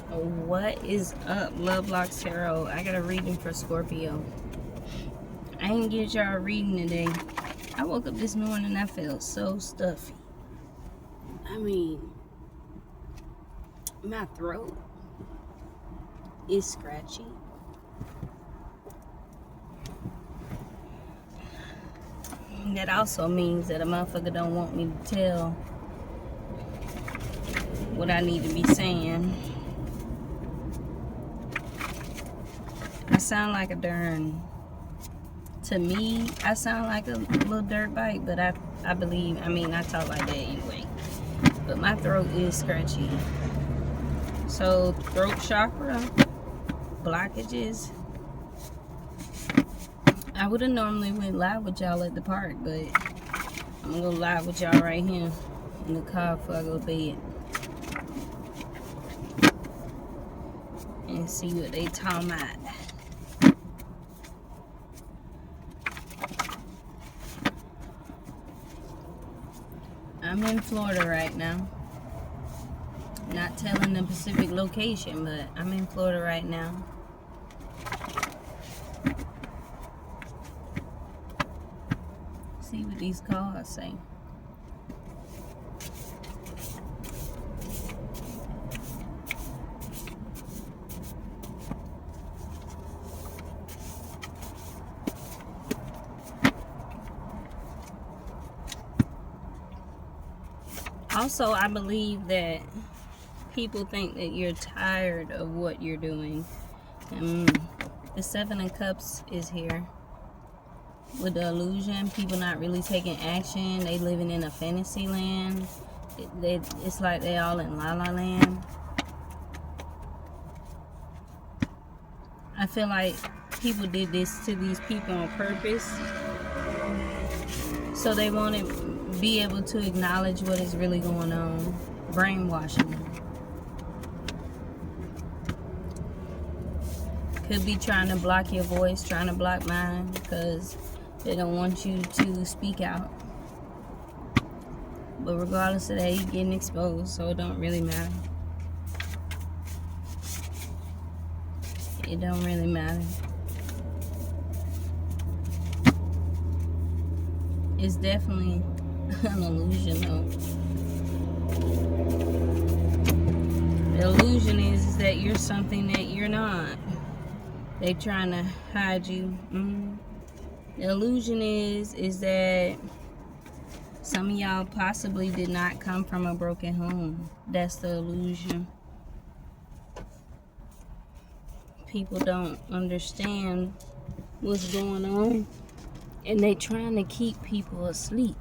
What is up, Love Lock Tarot? I got a reading for Scorpio. I didn't get y'all a reading today. I woke up this morning, I felt so stuffy. I mean, my throat is scratchy. That also means that a motherfucker don't want me to tell what I need to be saying. I sound like a darn, to me, I sound like a little dirt bike, but I believe, I talk like that anyway. But my throat is scratchy. So, throat chakra, blockages. I would have normally went live with y'all at the park, but I'm gonna go live with y'all right here in the car before I go to bed. And see what they talking about. I'm in Florida right now. Not telling the specific location, but I'm in Florida right now. See what these cards say. Also, I believe that people think that you're tired of what you're doing. The Seven of Cups is here. With the illusion, people not really taking action. They living in a fantasy land. It's like they all in La La Land. I feel like people did this to these people on purpose. So they want to be able to acknowledge what is really going on. Brainwashing them. Could be trying to block your voice, trying to block mine, because they don't want you to speak out. But regardless of that, you're getting exposed, so it don't really matter. It don't really matter. It's definitely an illusion, though. The illusion is that you're something that you're not. They trying to hide you. The illusion is that some of y'all possibly did not come from a broken home. That's the illusion. People don't understand what's going on, and they trying to keep people asleep.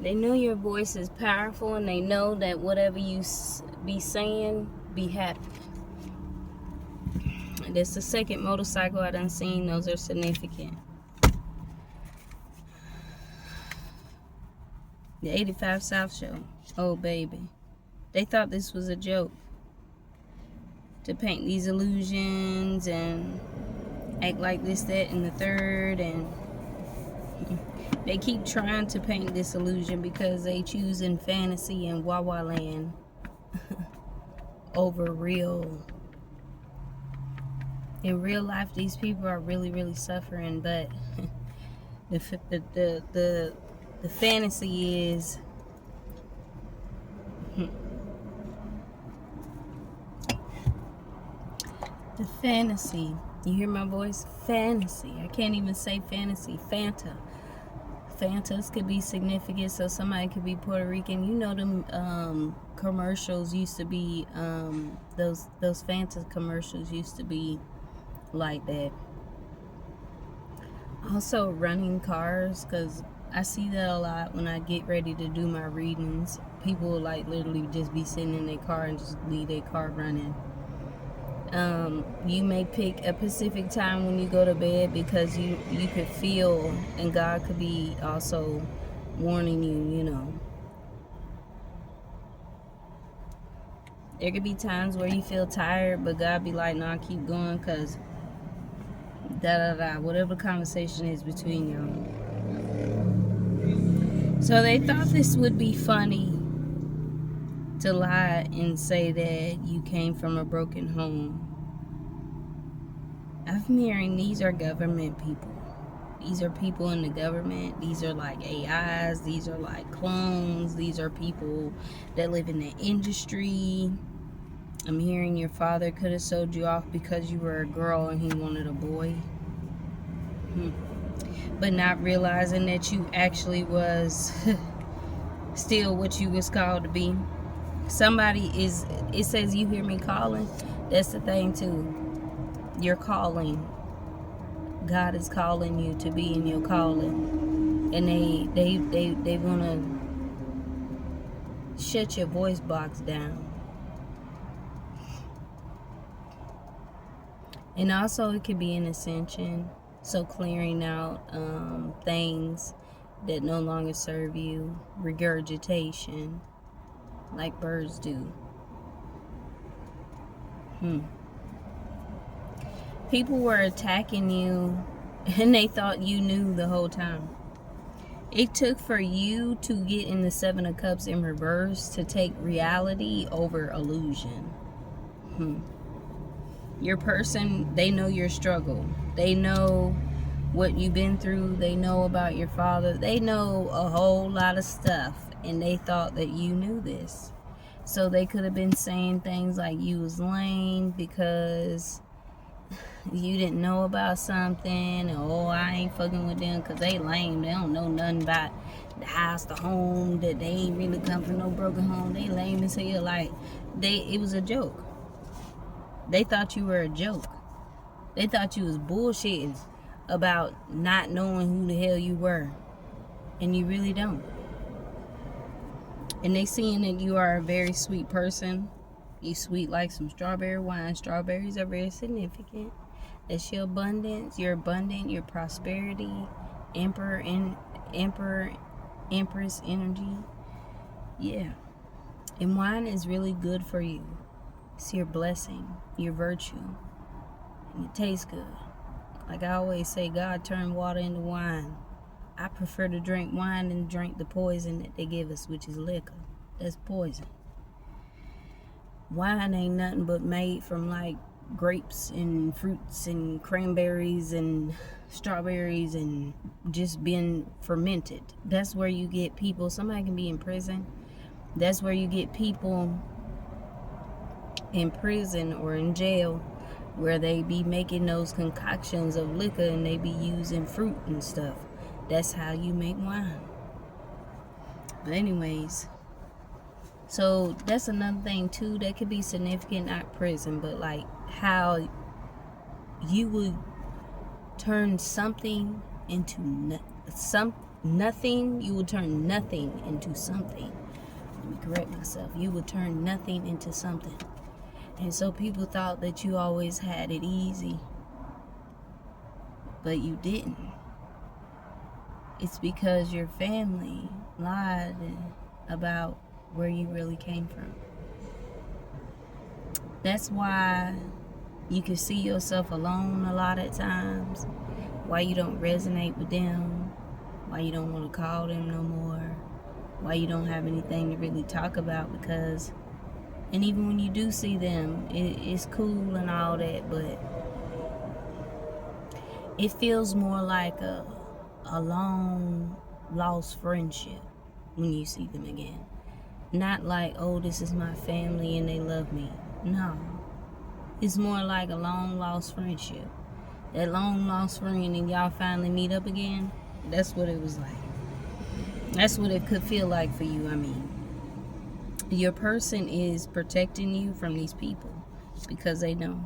They know your voice is powerful, and they know that whatever you be saying, be happy. That's the second motorcycle I done seen. Those are significant. The 85 South Show. Oh, baby. They thought this was a joke. To paint these illusions and act like this, that, and the third. And they keep trying to paint this illusion because they choosing fantasy and Wawa land over real. In real life, these people are really, really suffering, but the fantasy is the fantasy. You hear my voice? Fantasy. I can't even say fantasy. Fantas could be significant, so somebody could be Puerto Rican. You know them commercials used to be those Fanta commercials used to be like that. Also running cars, because I see that a lot when I get ready to do my readings. People will like literally just be sitting in their car and just leave their car running. You may pick a specific time when you go to bed because you could feel, and God could be also warning you, you know. There could be times where you feel tired, but God be like, nah, keep going, because whatever the conversation is between y'all. So they thought this would be funny to lie and say that you came from a broken home. I'm hearing these are government people. These are people in the government. These are like AIs. These are like clones. These are people that live in the industry. I'm hearing your father could have sold you off because you were a girl and he wanted a boy. But not realizing that you actually was still what you was called to be. Somebody is, it says you hear me calling. That's the thing too. You're calling. God is calling you to be in your calling. And they want to shut your voice box down. And also it could be an ascension. So clearing out things that no longer serve you. Regurgitation. Like birds do. People were attacking you and they thought you knew the whole time. It took for you to get in the Seven of Cups in reverse to take reality over illusion. Your person, they know your struggle. They know what you've been through. They know about your father. They know a whole lot of stuff. And they thought that you knew this. So they could have been saying things like you was lame because you didn't know about something. Or, oh, I ain't fucking with them because they lame. They don't know nothing about the house, the home. That they ain't really come from no broken home. They lame as hell. Like, it was a joke. They thought you were a joke. They thought you was bullshitting about not knowing who the hell you were. And you really don't. And they seeing that you are a very sweet person. You sweet like some strawberry wine. Strawberries are very significant. That's your abundance. You're abundant. Your prosperity. Emperor, Empress energy. Yeah. And wine is really good for you. It's your blessing, your virtue, and it tastes good. Like I always say, God turned water into wine. I prefer to drink wine than drink the poison that they give us, which is liquor. That's poison. Wine ain't nothing but made from like grapes and fruits and cranberries and strawberries and just been fermented. That's where you get people, somebody can be in prison. That's where you get people in prison or in jail where they be making those concoctions of liquor and they be using fruit and stuff. That's how you make wine. But anyways, so that's another thing too that could be significant, not prison, but like how you would turn something into nothing. You would turn nothing into something. Let me correct myself. You would turn nothing into something. And so people thought that you always had it easy. But you didn't. It's because your family lied about where you really came from. That's why you can see yourself alone a lot of times. Why you don't resonate with them. Why you don't want to call them no more. Why you don't have anything to really talk about, because... And even when you do see them, it's cool and all that, but it feels more like a long lost friendship when you see them again. Not like, oh, this is my family and they love me. No. It's more like a long lost friendship. That long lost friend and y'all finally meet up again. That's what it was like. That's what it could feel like for you, I mean. Your person is protecting you from these people because they know.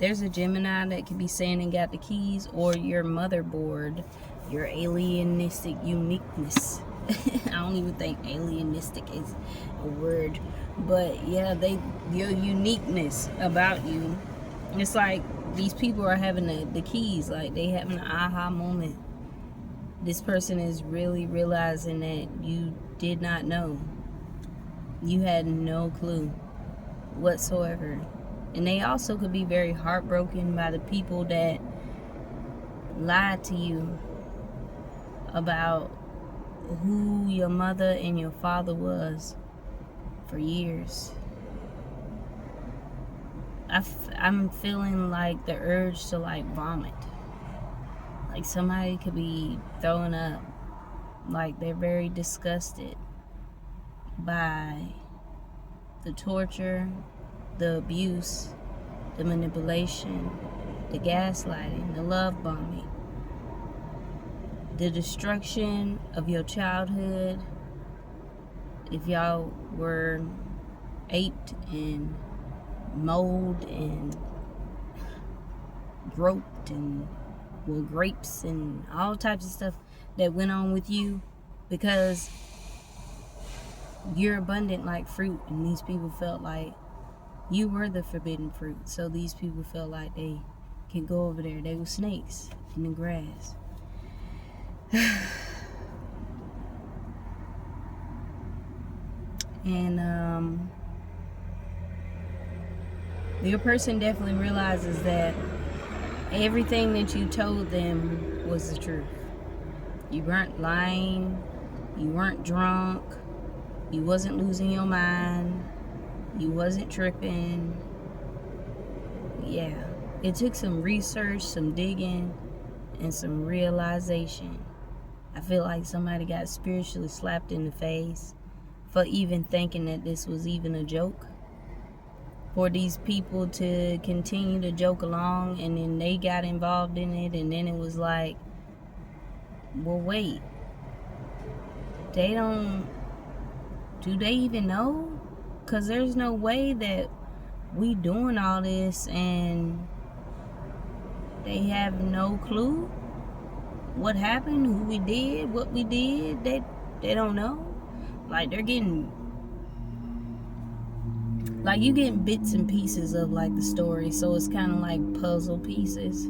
There's a Gemini that could be saying and got the keys, or your motherboard, your alienistic uniqueness. I don't even think alienistic is a word, but yeah, your uniqueness about you. It's like these people are having the keys, like they having an aha moment. This person is really realizing that you did not know. You had no clue whatsoever. And they also could be very heartbroken by the people that lied to you about who your mother and your father was for years. I'm feeling like the urge to like vomit. Like somebody could be throwing up. Like they're very disgusted by the torture, the abuse, the manipulation, the gaslighting, the love bombing, the destruction of your childhood. If y'all were aped and mold and groped and grapes and all types of stuff that went on with you, because you're abundant like fruit, and these people felt like you were the forbidden fruit. So these people felt like they can go over there. They were snakes in the grass. And your person definitely realizes that everything that you told them was the truth. You weren't lying. You weren't drunk. You wasn't losing your mind. You wasn't tripping. Yeah. It took some research, some digging, and some realization. I feel like somebody got spiritually slapped in the face for even thinking that this was even a joke. For these people to continue to joke along, and then they got involved in it, and then it was like, well, wait. Do they even know? Because there's no way that we doing all this and they have no clue what happened, who we did, what we did. They don't know. Like they're getting, like you getting bits and pieces of like the story, so it's kind of like puzzle pieces.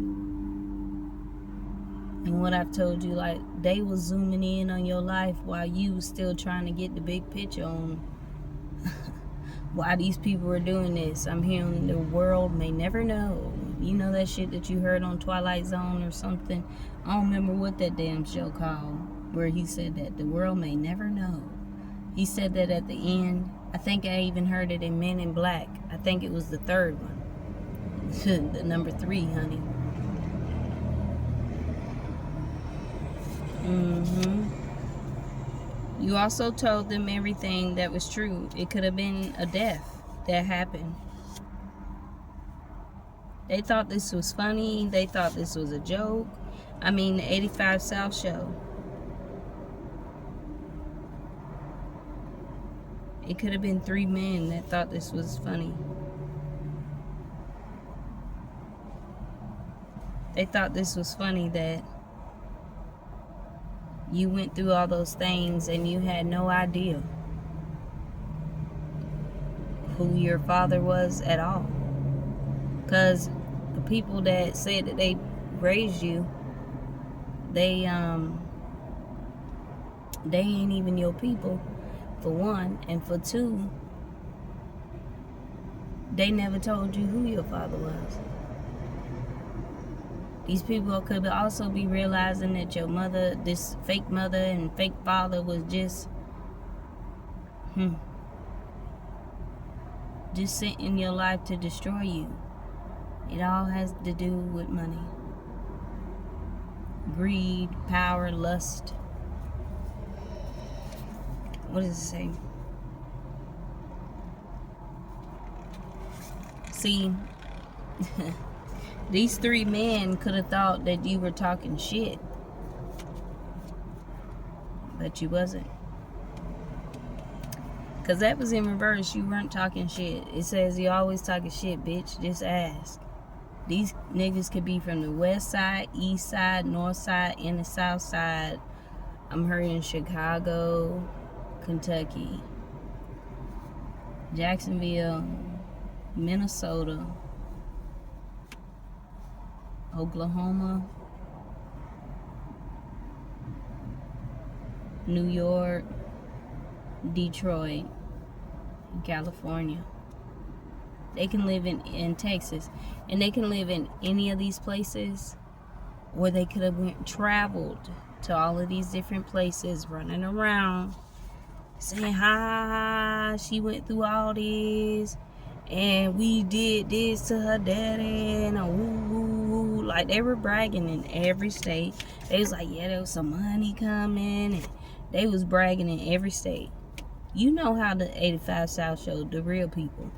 And what I've told you, like they was zooming in on your life while you was still trying to get the big picture on why these people are doing this. I'm hearing the world may never know. You know that shit that you heard on Twilight Zone or something? I don't remember what that damn show called, where he said that the world may never know. He said that at the end. I think I even heard it in Men in Black. I think it was the third one. The number 3, honey. You also told them everything that was true. It could have been a death that happened. They thought this was funny. They thought this was a joke. I mean, the 85 South show. It could have been 3 men that thought this was funny. They thought this was funny that you went through all those things and you had no idea who your father was at all. Because the people that said that they raised you, they ain't even your people, for one. And for two, they never told you who your father was. These people could also be realizing that your mother, this fake mother and fake father, was just sent in your life to destroy you. It all has to do with money. Greed, power, lust. What does it say? See, these 3 men could have thought that you were talking shit, but you wasn't. Because that was in reverse. You weren't talking shit. It says you always talking shit, bitch. Just ask. These niggas could be from the west side, east side, north side, and the south side. I'm hearing Chicago, Kentucky, Jacksonville, Minnesota, Oklahoma, New York, Detroit, California. They can live in Texas, and they can live in any of these places, or they could have traveled to all of these different places, running around, saying, hi, she went through all this, and we did this to her daddy, and woo, woo, woo. Like, they were bragging in every state. They was like, yeah, there was some money coming, and they was bragging in every state. You know how the 85 South show, the real people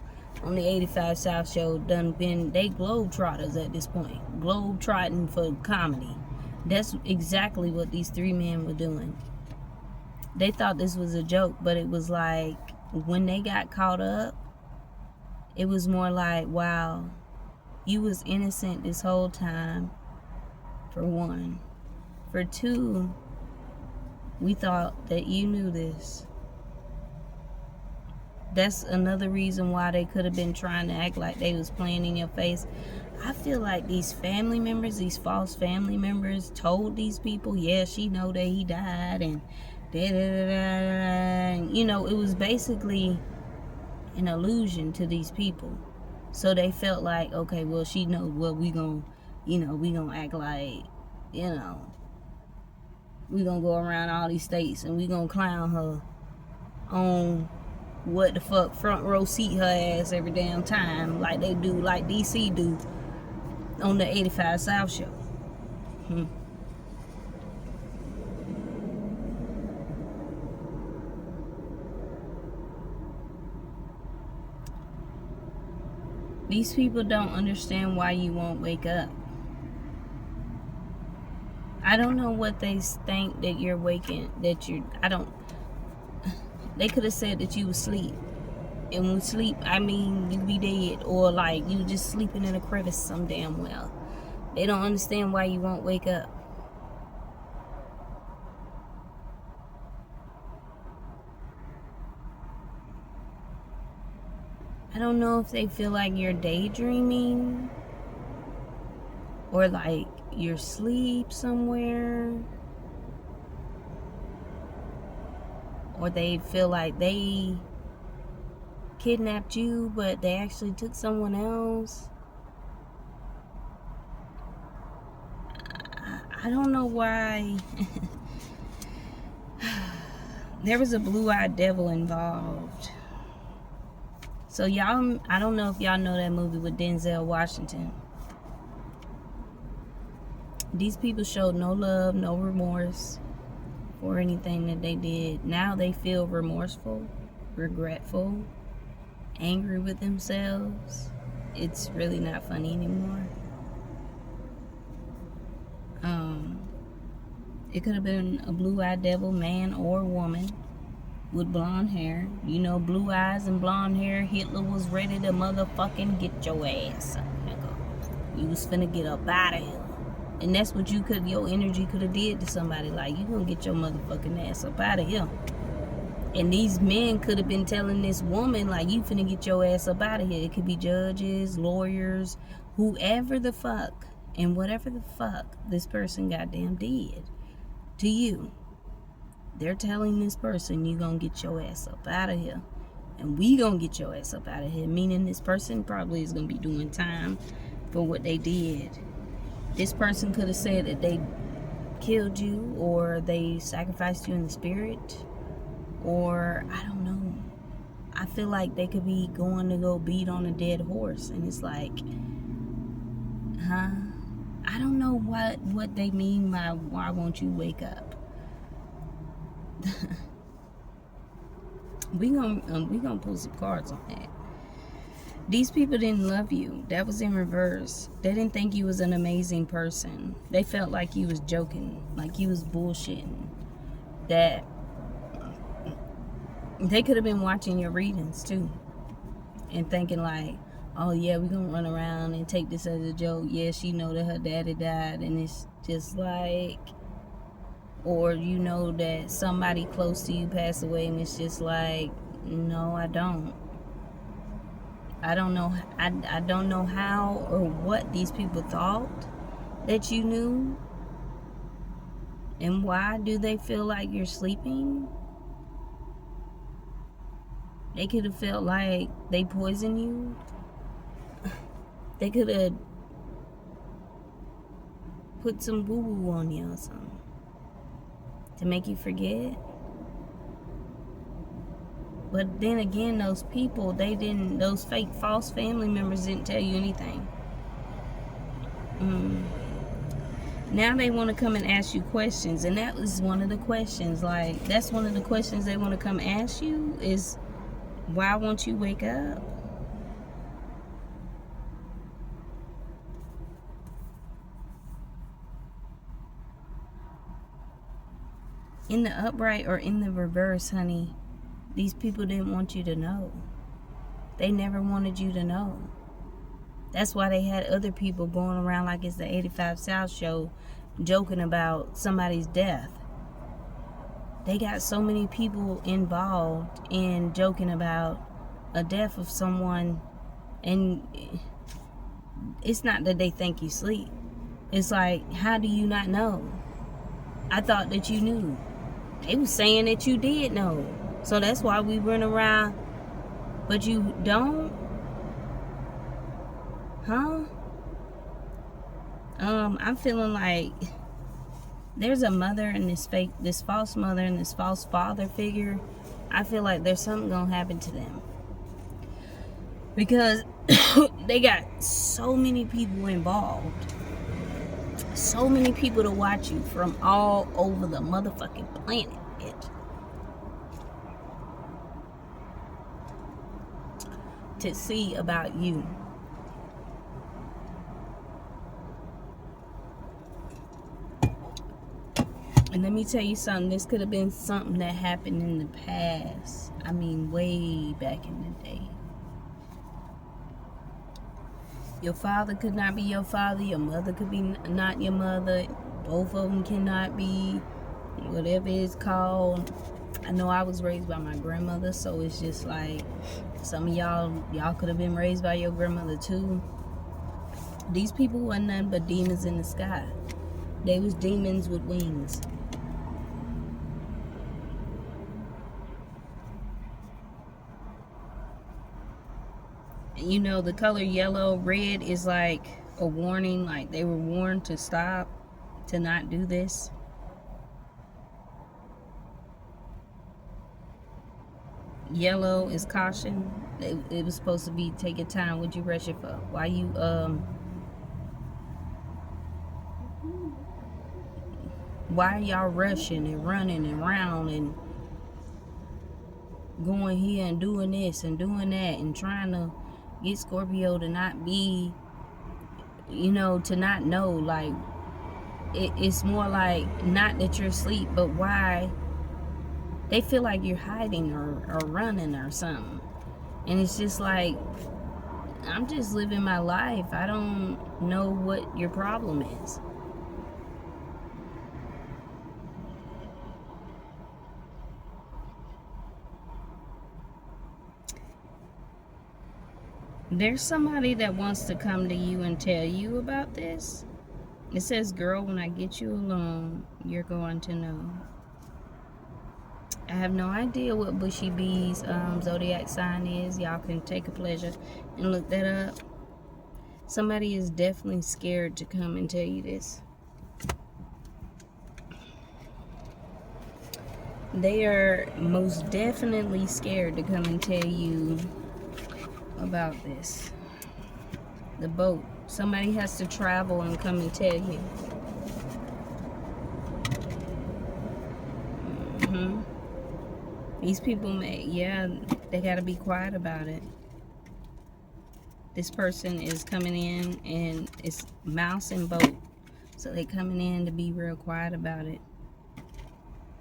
on the 85 South show done been, they globetrotters at this point. Globetrotting for comedy. That's exactly what these three men were doing. They thought this was a joke, but it was like, when they got caught up, it was more like, wow, you was innocent this whole time, for one. For two, we thought that you knew this. That's another reason why they could have been trying to act like they was playing in your face. I feel like these family members, these false family members, told these people, yeah, she know that he died, and and, you know, it was basically an illusion to these people. So they felt like, okay, well, she knows what we gonna, you know, we gonna act like, you know, we gonna go around all these states and we gonna clown her on what the fuck front row seat her ass every damn time, like they do, like DC do on the 85 South show. These people don't understand why you won't wake up. I don't know what they think that you're waking, that you, I don't, they could have said that you was asleep. And when sleep, I mean, you be dead, or like you just sleeping in a crevice some damn well. They don't understand why you won't wake up. I don't know if they feel like you're daydreaming, or like you're asleep somewhere, or they feel like they kidnapped you, but they actually took someone else. I don't know why. There was a blue-eyed devil involved. So y'all, I don't know if y'all know that movie with Denzel Washington. These people showed no love, no remorse for anything that they did. Now they feel remorseful, regretful, angry with themselves. It's really not funny anymore. It could have been a blue-eyed devil, man or woman, with blonde hair. You know, blue eyes and blonde hair. Hitler was ready to motherfucking get your ass up, nigga. You was finna get up out of here. And that's what you could, your energy could have did to somebody. Like, you gonna get your motherfucking ass up out of here. And these men could have been telling this woman, like, you finna get your ass up out of here. It could be judges, lawyers, whoever the fuck, and whatever the fuck this person goddamn did to you. They're telling this person, you gonna get your ass up out of here. And we gonna get your ass up out of here. Meaning this person probably is gonna be doing time for what they did. This person could have said that they killed you, or they sacrificed you in the spirit, or I don't know. I feel like they could be going to go beat on a dead horse, and it's like, huh? I don't know what they mean by why won't you wake up. we gonna pull some cards on that. These people didn't love you. That was in reverse. They didn't think you was an amazing person. They felt like you was joking, like you was bullshitting. That they could have been watching your readings too, and thinking like, oh yeah, we gonna run around and take this as a joke. Yeah, she know that her daddy died, and it's just like, or you know that somebody close to you passed away, and it's just like, no, I don't. I don't know. I don't know how or what these people thought that you knew, and why do they feel like you're sleeping? They could have felt like they poisoned you. They could have put some boo-boo on you or something. To make you forget? But then again, those people, those fake false family members didn't tell you anything. Now they want to come and ask you questions, and that was one of the questions. Like, that's one of the questions they want to come ask you is, why won't you wake up? In the upright or in the reverse, honey, these people didn't want you to know. They never wanted you to know. That's why they had other people going around like it's the 85 South show joking about somebody's death. They got so many people involved in joking about a death of someone, and it's not that they think you sleep. It's like, how do you not know? I thought that you knew. They was saying that you did know. So that's why we run around, but you don't? Huh? I'm feeling like there's a mother and this false mother and this false father figure. I feel like there's something gonna happen to them. Because they got so many people involved. So many people to watch you from all over the motherfucking planet, bitch. To see about you. And let me tell you something. This could have been something that happened in the past. I mean, way back in the day. Your father could not be your father. Your mother could be not your mother. Both of them cannot be. Whatever it's called. I know I was raised by my grandmother, so it's just like some of y'all could have been raised by your grandmother too. These people wasn't nothing but demons in the sky. They was demons with wings. You know, the color yellow, red is like a warning, like they were warned to stop, to not do this. Yellow is caution. It was supposed to be take your time. Would you rush it for? Why you why are y'all rushing and running around and going here and doing this and doing that and trying to get Scorpio to not be, you know, to not know? Like, it's more like, not that you're asleep, but why they feel like you're hiding or running or something. And it's just like, I'm just living my life. I don't know what your problem is. There's somebody that wants to come to you and tell you about this. It says, girl, when I get you alone, you're going to know. I have no idea what Bushy Bee's zodiac sign is. Y'all can take a pleasure and look that up. Somebody is definitely scared to come and tell you this. They are most definitely scared to come and tell you about this. The boat. Somebody has to travel and come and tell you. These people they gotta be quiet about it. This person is coming in and it's mouse and boat. So they coming in to be real quiet about it.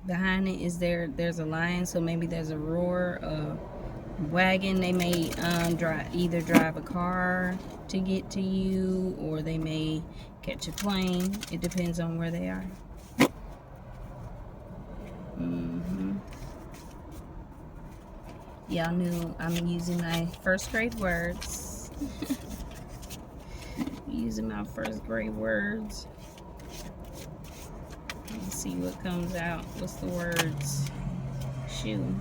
Behind it is there's a lion, so maybe there's a roar, a wagon. They may either drive a car to get to you, or they may catch a plane. It depends on where they are. Y'all knew I'm using my first grade words. Using my first grade words. Let's see what comes out. What's the words? Shoe.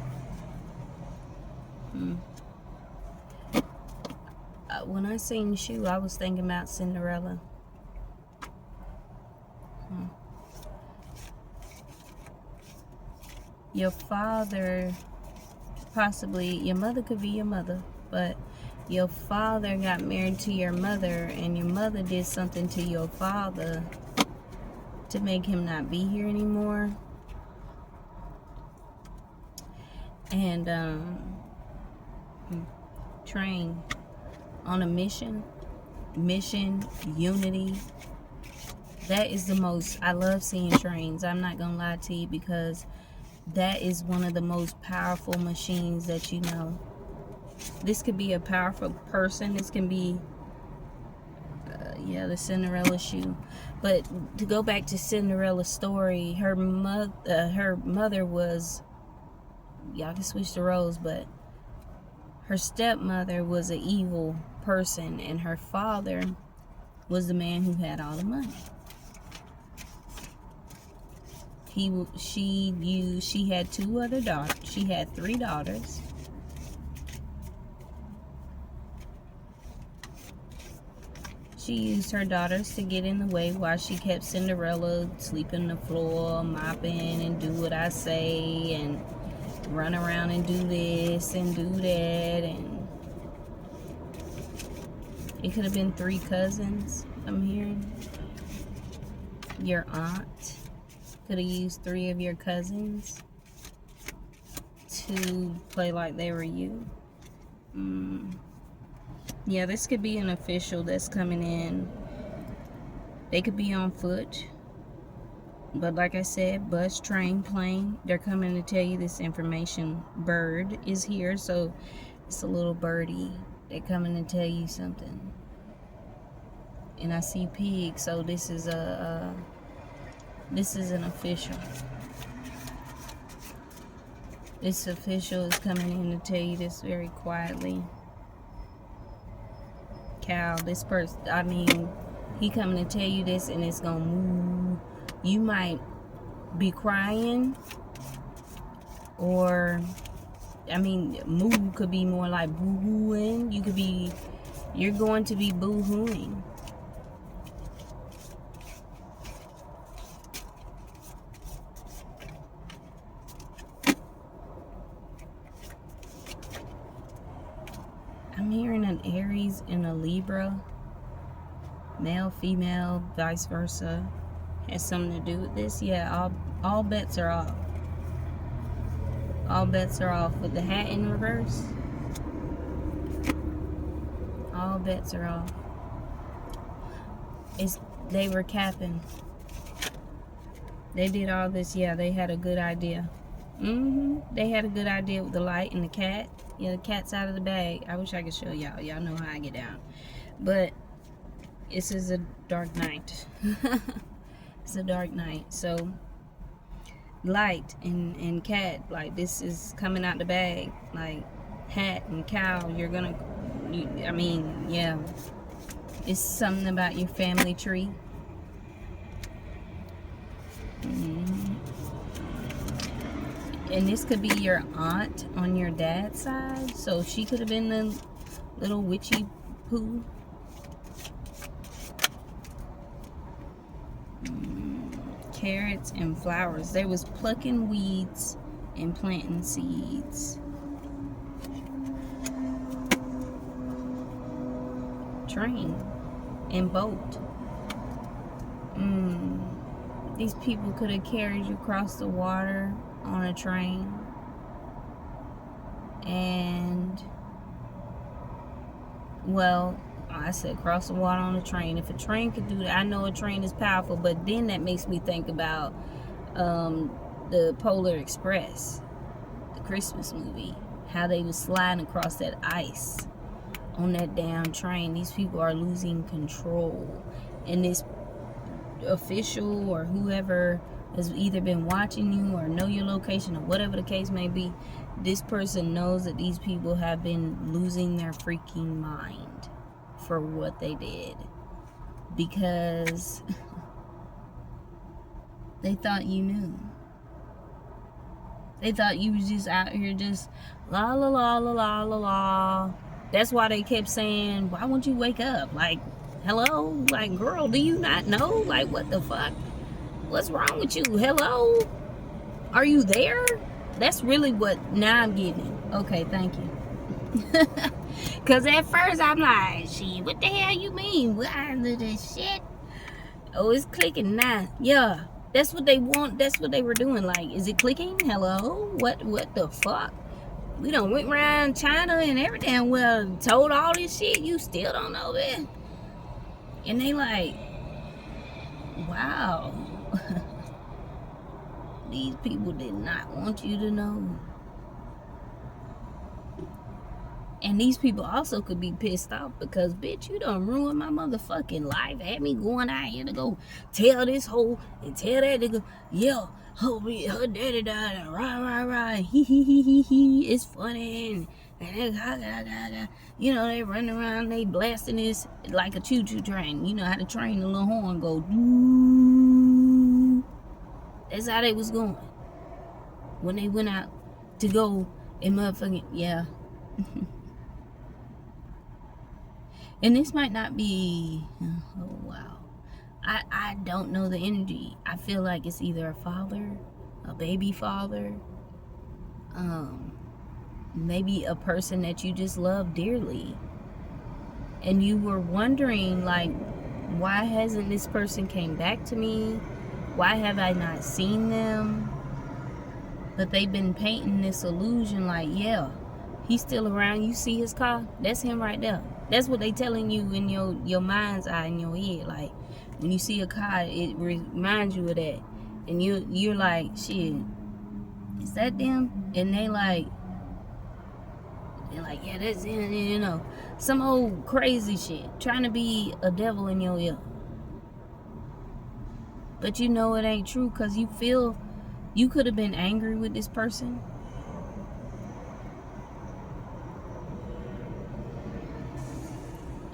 When I seen shoe, I was thinking about Cinderella. your father, possibly your mother could be your mother, but your father got married to your mother, and your mother did something to your father to make him not be here anymore. And train on a mission, unity. That is the most, I love seeing trains. I'm not gonna lie to you, because that is one of the most powerful machines that you know. This could be a powerful person. This can be the Cinderella shoe. But to go back to Cinderella's story, her mother was, y'all can switch the roles, but her stepmother was an evil person, and her father was the man who had all the money. She had 2 other daughters. She had 3 daughters. She used her daughters to get in the way while she kept Cinderella sleeping on the floor, mopping, and do what I say, and run around and do this and do that. And it could have been 3 cousins, I'm hearing. Your aunt could have used 3 of your cousins to play like they were you. Yeah, this could be an official that's coming in. They could be on foot, but like I said, bus, train, plane, they're coming to tell you this information. Bird is here, so it's a little birdie. They're coming to tell you something. And I see pig, so this is an official. This official is coming in to tell you this very quietly. Cow, this person, I mean, he coming to tell you this, and it's gonna move. You might be crying, or, I mean, moo could be more like boo-hooing. You're going to be boo-hooing. I'm hearing an Aries and a Libra, male, female, vice versa, has something to do with this. Yeah, all bets are off. All bets are off with the hat in reverse. All bets are off. They were capping. They did all this. Yeah, they had a good idea. They had a good idea with the light and the cat. Yeah, the cat's out of the bag. I wish I could show y'all. Y'all know how I get down. But this is a dark night. It's a dark night. So light and cat, like, this is coming out the bag. Like hat and cow, I mean, yeah. It's something about your family tree. And this could be your aunt on your dad's side. So she could have been the little witchy poo. Carrots and flowers. There was plucking weeds and planting seeds. Train and boat. These people could have carried you across the water on a train. And, well, I said cross the water on a train. If a train could do that, I know a train is powerful, but then that makes me think about the Polar Express, the Christmas movie, how they was sliding across that ice on that damn train. These people are losing control, and this official or whoever has either been watching you or know your location or whatever the case may be, this person knows that these people have been losing their freaking mind for what they did, because they thought you knew. They thought you was just out here just la la la la la la la. That's why they kept saying, why won't you wake up? Like, hello? Like, girl, do you not know? Like, what the fuck? What's wrong with you? Hello? Are you there? That's really what now I'm getting. Okay, thank you. Cause at first I'm like, shit, what the hell you mean? What I do this shit? Oh, it's clicking now. Yeah. That's what they want. That's what they were doing. Like, is it clicking? Hello? What the fuck? We done went around China and everything. Well, told all this shit. You still don't know it. And they like, wow. These people did not want you to know. And these people also could be pissed off because, bitch, you done ruined my motherfucking life. Had me going out here to go tell this hoe and tell that nigga, yeah, her daddy died, right, he, it's funny. And you know, they running around, they blasting this like a choo-choo train. You know how the train, the little horn go, doo. That's how they was going. When they went out to go and motherfucking, yeah. And this might not be, oh wow, I don't know the energy. I feel like it's either a father, a baby father, maybe a person that you just love dearly, and you were wondering, like, why hasn't this person came back to me? Why have I not seen them? But they've been painting this illusion like, yeah, he's still around. You see his car? That's him right there. That's what they telling you in your mind's eye, in your head. Like, when you see a car, it reminds you of that. And you're like, shit, is that them? And they're like, yeah, that's it, you know. Some old crazy shit. Trying to be a devil in your ear. But you know it ain't true because you feel you could have been angry with this person.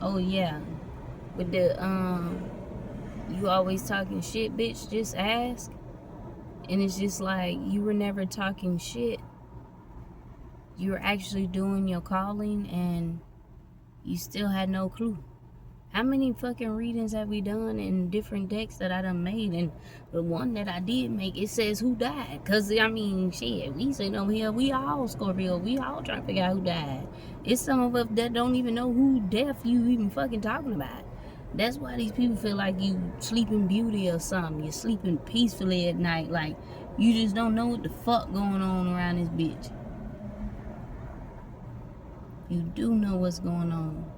Oh yeah, with the you always talking shit, bitch, just ask. And it's just like, you were never talking shit. You were actually doing your calling and you still had no clue. How many fucking readings have we done in different decks that I done made? And the one that I did make, it says who died. Because, I mean, shit, we sitting over here, we all Scorpio. We all trying to figure out who died. It's some of us that don't even know who death you even fucking talking about. That's why these people feel like you sleeping beauty or something. You're sleeping peacefully at night. Like, you just don't know what the fuck going on around this bitch. You do know what's going on.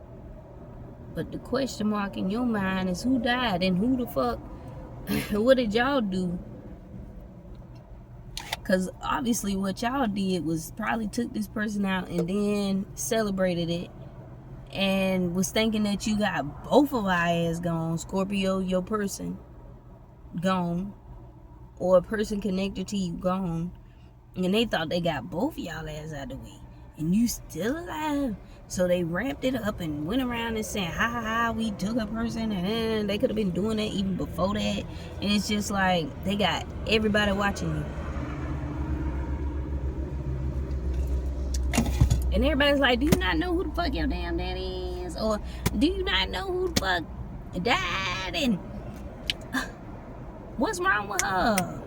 But the question mark in your mind is who died and who the fuck, what did y'all do? Because obviously what y'all did was probably took this person out and then celebrated it and was thinking that you got both of our ass gone. Scorpio, your person, gone. Or a person connected to you, gone. And they thought they got both of y'all ass out of the way. And you still alive. So they ramped it up and went around and saying, ha, we took a person. And they could have been doing that even before that. And it's just like, they got everybody watching you. And everybody's like, do you not know who the fuck your damn daddy is? Or do you not know who the fuck died? And what's wrong with her?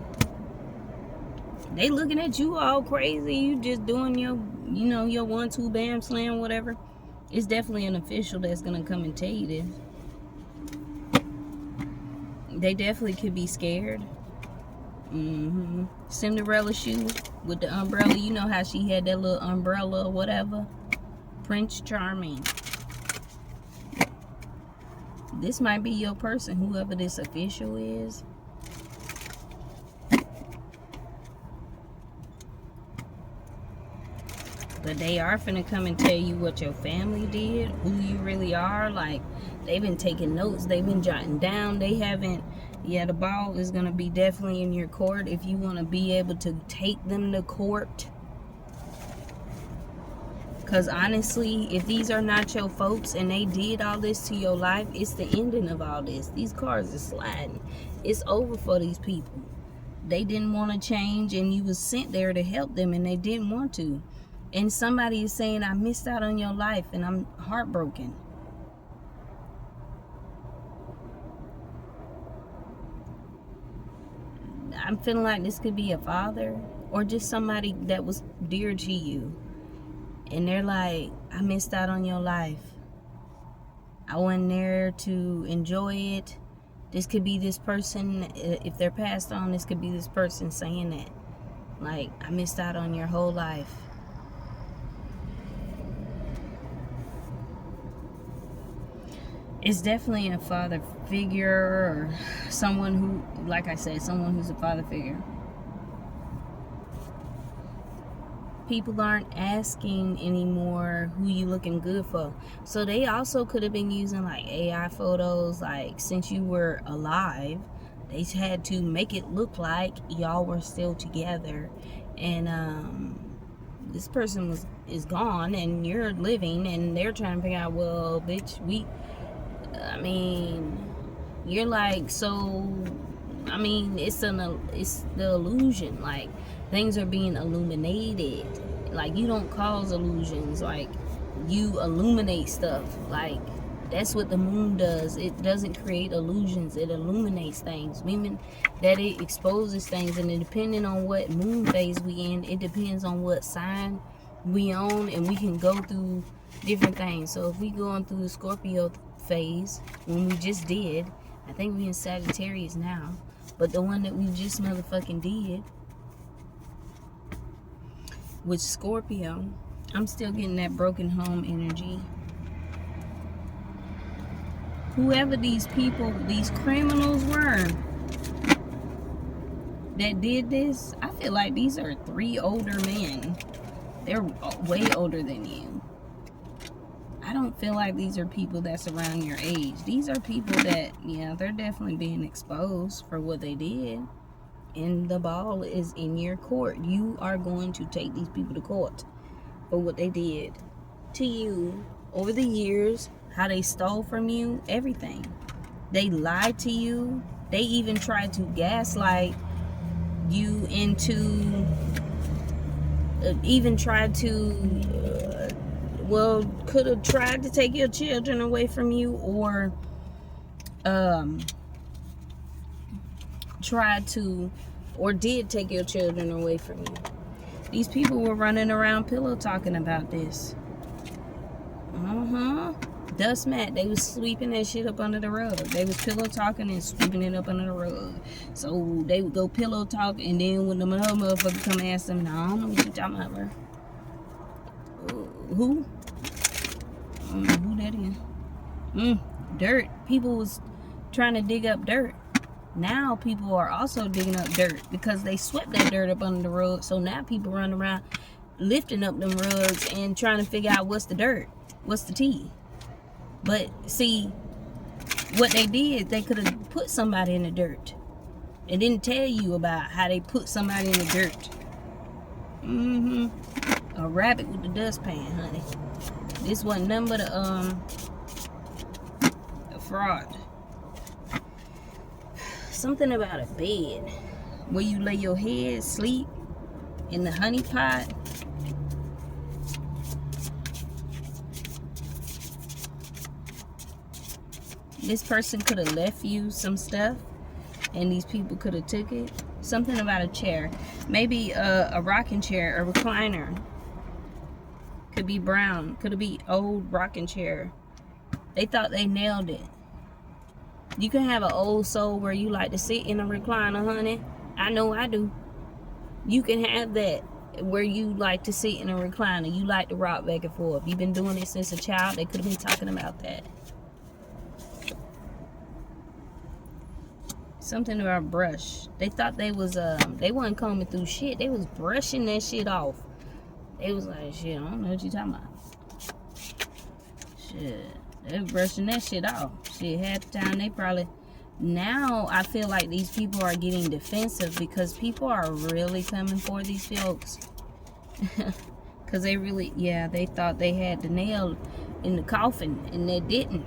They looking at you all crazy. You just doing your, you know, your 1-2 bam slam, whatever. It's definitely an official that's gonna come and tell you this. They definitely could be scared. Cinderella shoe with the umbrella. You know how she had that little umbrella or whatever. Prince Charming. This might be your person, whoever this official is. But they are finna come and tell you what your family did, who you really are. Like, they've been taking notes, they've been jotting down. They haven't, yeah, the ball is gonna be definitely in your court if you wanna be able to take them to court. Because honestly, if these are not your folks and they did all this to your life, it's the ending of all this. These cards are sliding. It's over for these people. They didn't want to change and you was sent there to help them and they didn't want to. And somebody is saying, I missed out on your life and I'm heartbroken. I'm feeling like this could be a father. or just somebody that was dear to you, and they're like, I missed out on your life. I wasn't there to enjoy it. This could be this person, if they're passed on, this could be this person saying that. Like, I missed out on your whole life. It's definitely a father figure, or someone who, like I said, someone who's a father figure. People aren't asking anymore who you looking good for. So they also could have been using like AI photos, like since you were alive, they had to make it look like y'all were still together, and this person is gone and you're living, and they're trying to figure out, well, bitch, you're like, so it's the illusion. Like, things are being illuminated. Like, you don't cause illusions. Like, you illuminate stuff. Like, that's what the moon does. It doesn't create illusions. It illuminates things. Meaning that it exposes things, and depending on what moon phase we in, it depends on what sign we on, and we can go through different things. So if we going through the Scorpio phase, when we just did, I think we in Sagittarius now, but the one that we just motherfucking did with Scorpio, I'm still getting that broken home energy. Whoever these people, these criminals were that did this, I feel like these are 3 older men. They're way older than you. I don't feel like these are people that's around your age. These are people that, yeah, they're definitely being exposed for what they did. And the ball is in your court. You are going to take these people to court for what they did to you over the years, how they stole from you, everything. They lied to you. They even tried to gaslight you into, could have tried to take your children away from you, or did take your children away from you. These people were running around pillow talking about this. Dust mat. They was sweeping that shit up under the rug. They was pillow talking and sweeping it up under the rug. So they would go pillow talk, and then when the motherfucker come ask them, no, I don't know what you talking about, bro. Who? I don't know who that is. Dirt. People was trying to dig up dirt. Now people are also digging up dirt because they swept that dirt up under the rug. So now people run around lifting up them rugs and trying to figure out what's the dirt, what's the tea. But see, what they did, they could have put somebody in the dirt. They didn't tell you about how they put somebody in the dirt. A rabbit with the dustpan, honey. This wasn't nothing but a fraud. Something about a bed where you lay your head, sleep in the honey pot. This person could have left you some stuff, and these people could have took it. Something about a chair, maybe a rocking chair, a recliner. Could be brown, could be old rocking chair. They thought they nailed it. You can have an old soul where you like to sit in a recliner, honey. I know I do. You can have that where you like to sit in a recliner. You like to rock back and forth. You've been doing it since a child. They could have been talking about that. Something about brush. They thought they wasn't combing through shit. They was brushing that shit off. They was like, shit, I don't know what you talking about. Shit. They were brushing that shit off. Shit, half the time they probably... Now, I feel like these people are getting defensive because people are really coming for these folks. Because they really... Yeah, they thought they had the nail in the coffin, and they didn't.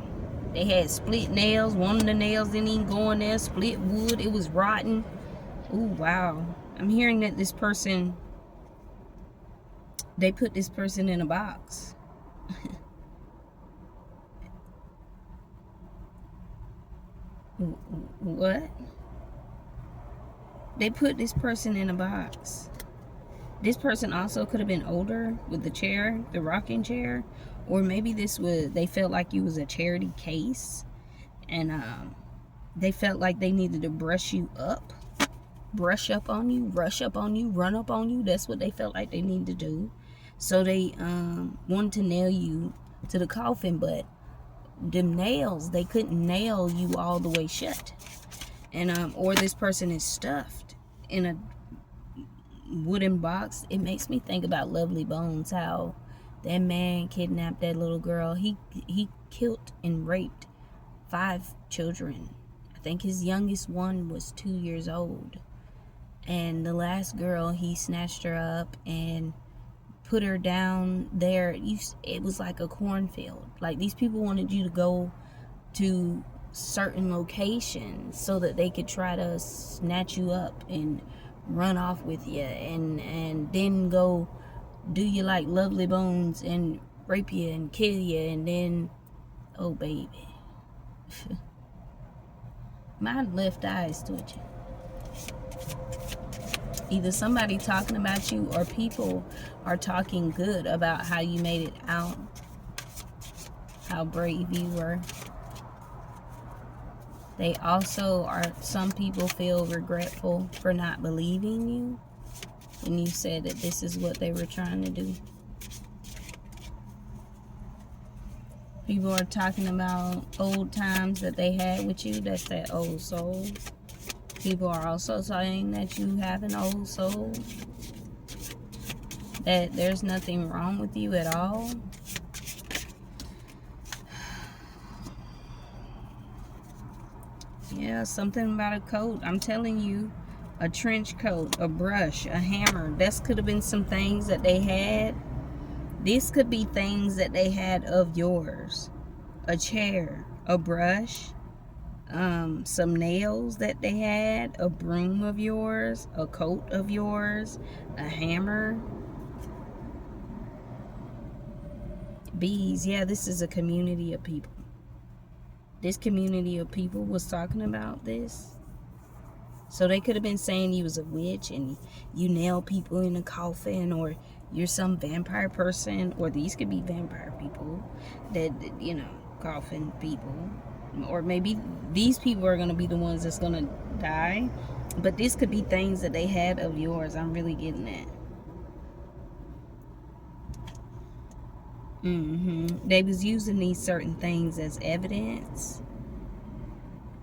They had split nails. One of the nails didn't even go in there. Split wood. It was rotten. Ooh, wow. I'm hearing that this person... They put this person in a box. What? They put this person in a box. This person also could have been older with the chair, the rocking chair, or maybe they felt like you was a charity case, and they felt like they needed to brush up on you, rush up on you, run up on you. That's what they felt like they needed to do. So they wanted to nail you to the coffin, but them nails, they couldn't nail you all the way shut. And or this person is stuffed in a wooden box. It makes me think about Lovely Bones, how that man kidnapped that little girl. He killed and raped 5 children. I think his youngest one was 2 years old, and the last girl, he snatched her up and put her down there. It was like a cornfield. Like, these people wanted you to go to certain locations so that they could try to snatch you up and run off with you, and then go do you like Lovely Bones and rape you and kill you, and then, oh baby, my left eye is twitching. Either somebody talking about you, or people are talking good about how you made it out, how brave you were. They also some people feel regretful for not believing you when you said that this is what they were trying to do. People are talking about old times that they had with you. That's that old soul. People are also saying that you have an old soul, that there's nothing wrong with you at all. Yeah, something about a coat. I'm telling you, a trench coat, a brush, a hammer. This could have been some things that they had. This could be things that they had of yours. A chair, a brush, some nails that they had, a broom of yours, a coat of yours, a hammer. Bees. Yeah, this is a community of people. This community of people was talking about this. So they could have been saying you was a witch and you nail people in a coffin, or you're some vampire person, or these could be vampire people that, coffin people. Or maybe these people are going to be the ones that's going to die. But this could be things that they had of yours. I'm really getting that. They was using these certain things as evidence.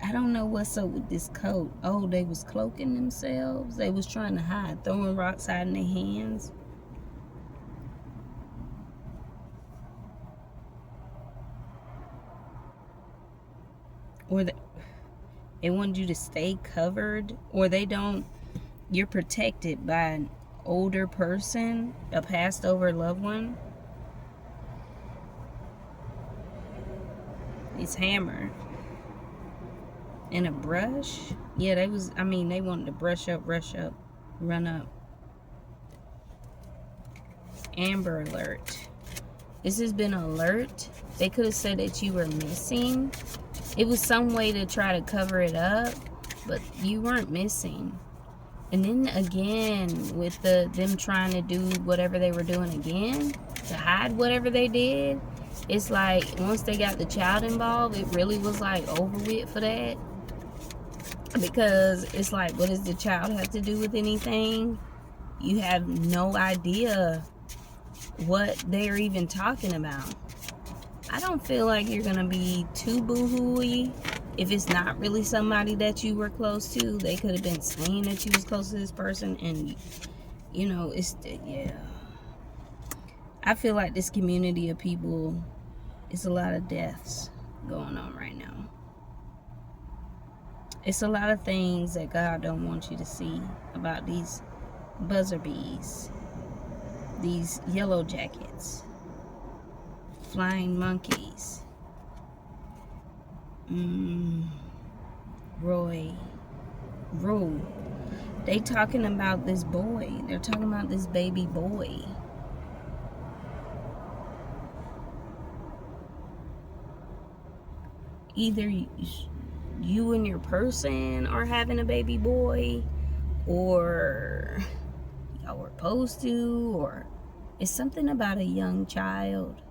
I don't know what's up with this coat. Oh, they was cloaking themselves. They was trying to hide, throwing rocks out in their hands. Or they wanted you to stay covered. Or you're protected by an older person, a passed over loved one. It's hammer. And a brush. Yeah, they wanted to brush up, run up. Amber Alert. This has been an alert. They could have said that you were missing. It was some way to try to cover it up, but you weren't missing. And then again, with them trying to do whatever they were doing again, to hide whatever they did, it's like once they got the child involved, it really was like over with for that. Because it's like, what does the child have to do with anything? You have no idea what they're even talking about. I don't feel like you're going to be too boo-hooey if it's not really somebody that you were close to. They could have been saying that you was close to this person, and, yeah. I feel like this community of people, it's a lot of deaths going on right now. It's a lot of things that God don't want you to see about these buzzer bees, these yellow jackets, flying monkeys, Rue. They talking about this boy. They're talking about this baby boy. Either you and your person are having a baby boy, or y'all were supposed to, or it's something about a young child.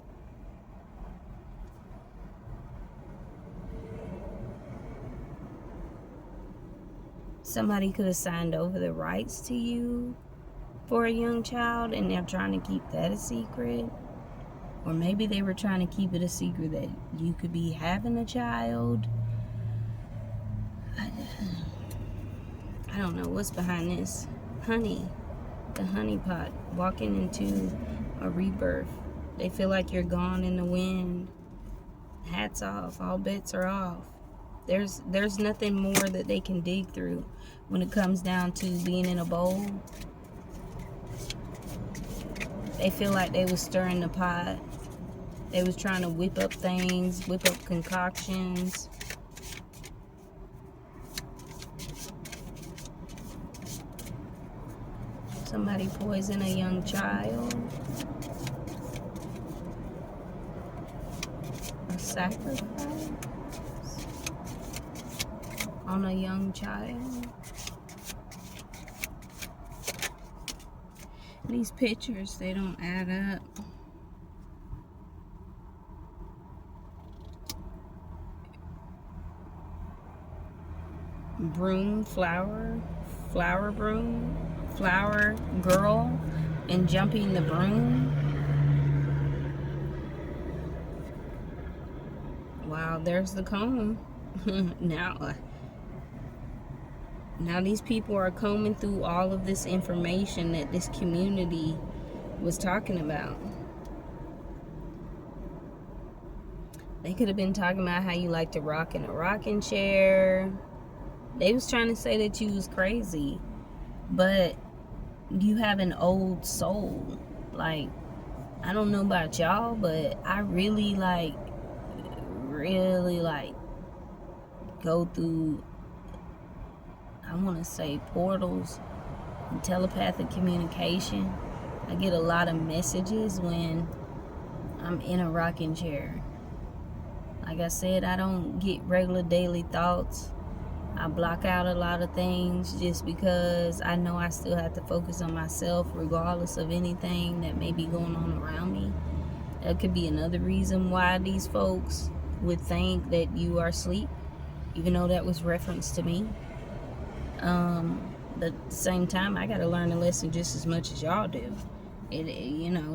Somebody could have signed over the rights to you for a young child, and they're trying to keep that a secret. Or maybe they were trying to keep it a secret that you could be having a child. I don't know what's behind this. Honey, the honey pot, walking into a rebirth. They feel like you're gone in the wind. Hats off, all bets are off. There's nothing more that they can dig through when it comes down to being in a bowl. They feel like they was stirring the pot. They was trying to whip up things, whip up concoctions. Somebody poison a young child. A sacrifice on a young child. These pictures, they don't add up. Broom, flower broom, flower girl, and jumping the broom. Wow, there's the comb. Now these people are combing through all of this information that this community was talking about. They could have been talking about how you like to rock in a rocking chair. They was trying to say that you was crazy, but you have an old soul. Like, I don't know about y'all, but I really go through, I want to say, portals and telepathic communication. I get a lot of messages when I'm in a rocking chair. Like I said, I don't get regular daily thoughts. I block out a lot of things just because I know I still have to focus on myself regardless of anything that may be going on around me. That could be another reason why these folks would think that you are asleep, even though that was referenced to me. But at the same time, I got to learn a lesson just as much as y'all do.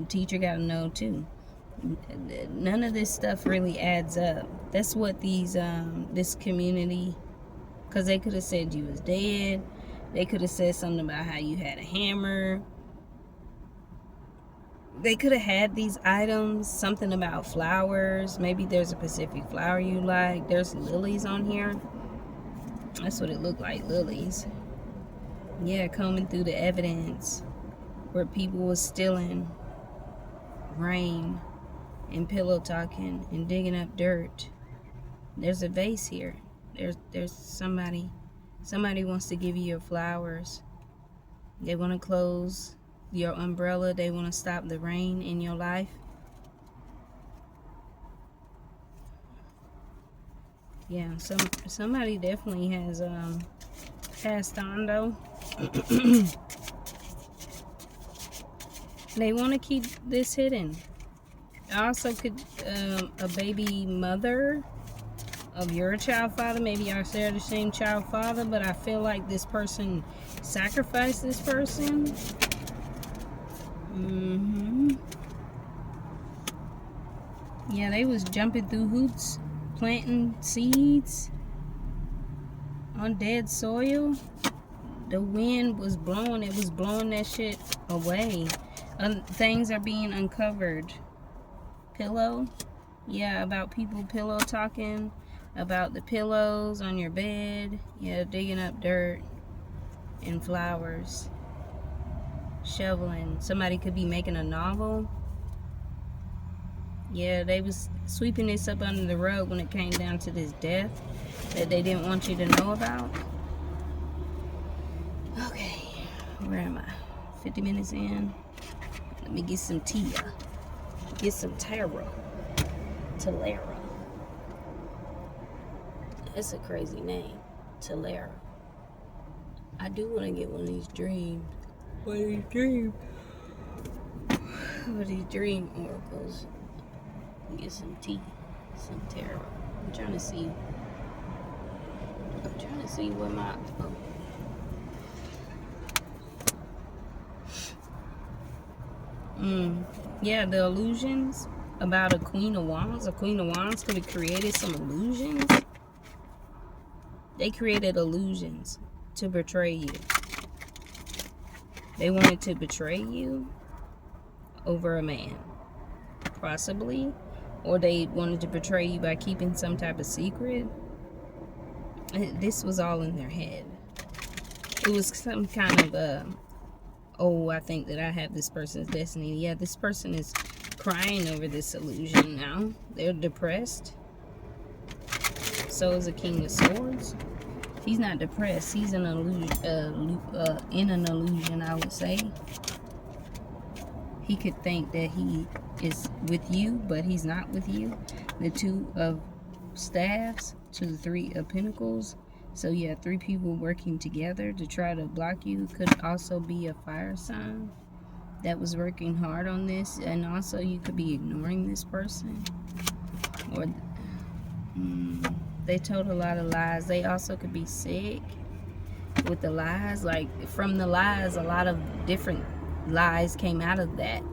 Teacher got to know too. None of this stuff really adds up. That's what this community, because they could have said you was dead. They could have said something about how you had a hammer. They could have had these items, something about flowers. Maybe there's a specific flower you like. There's lilies on here. That's what it looked like, lilies. Yeah, combing through the evidence where people was stealing rain and pillow talking and digging up dirt. There's a vase here. There's somebody wants to give you your flowers. They want to close your umbrella. They want to stop the rain in your life. Yeah, somebody definitely has passed on though. They want to keep this hidden. Also could a baby mother of your child father, maybe y'all share the same child father, but I feel like this person sacrificed this person. Yeah, they was jumping through hoops, planting seeds on dead soil. The wind was blowing, it was blowing that shit away. Things are being uncovered. Pillow, yeah, about people pillow talking about the pillows on your bed. Yeah, digging up dirt and flowers, shoveling. Somebody could be making a novel. Yeah, they was sweeping this up under the rug when it came down to this death that they didn't want you to know about. Okay, where am I? 50 minutes in. Let me get some tea. Get some tarot. Talera. That's a crazy name. Talera. I do want to get one of these dreams. What do you dream? What do you dream oracles? Get some tea, some tarot. I'm trying to see what my yeah, the illusions about a Queen of Wands. A Queen of Wands could have created some illusions. They created illusions to betray you. They wanted to betray you over a man, possibly, or they wanted to betray you by keeping some type of secret. This was all in their head. It was some kind of oh, I think that I have this person's destiny. Yeah, this person is crying over this illusion now. They're depressed. So is the King of Swords. He's not depressed. He's in an illusion, I would say. He could think that he is with you, but he's not with you. The Two of Staffs to the Three of Pentacles. So you have three people working together to try to block you. Could also be a fire sign that was working hard on this. And also you could be ignoring this person. Or they told a lot of lies. They also could be sick with the lies. Like from the lies, a lot of different lies came out of that.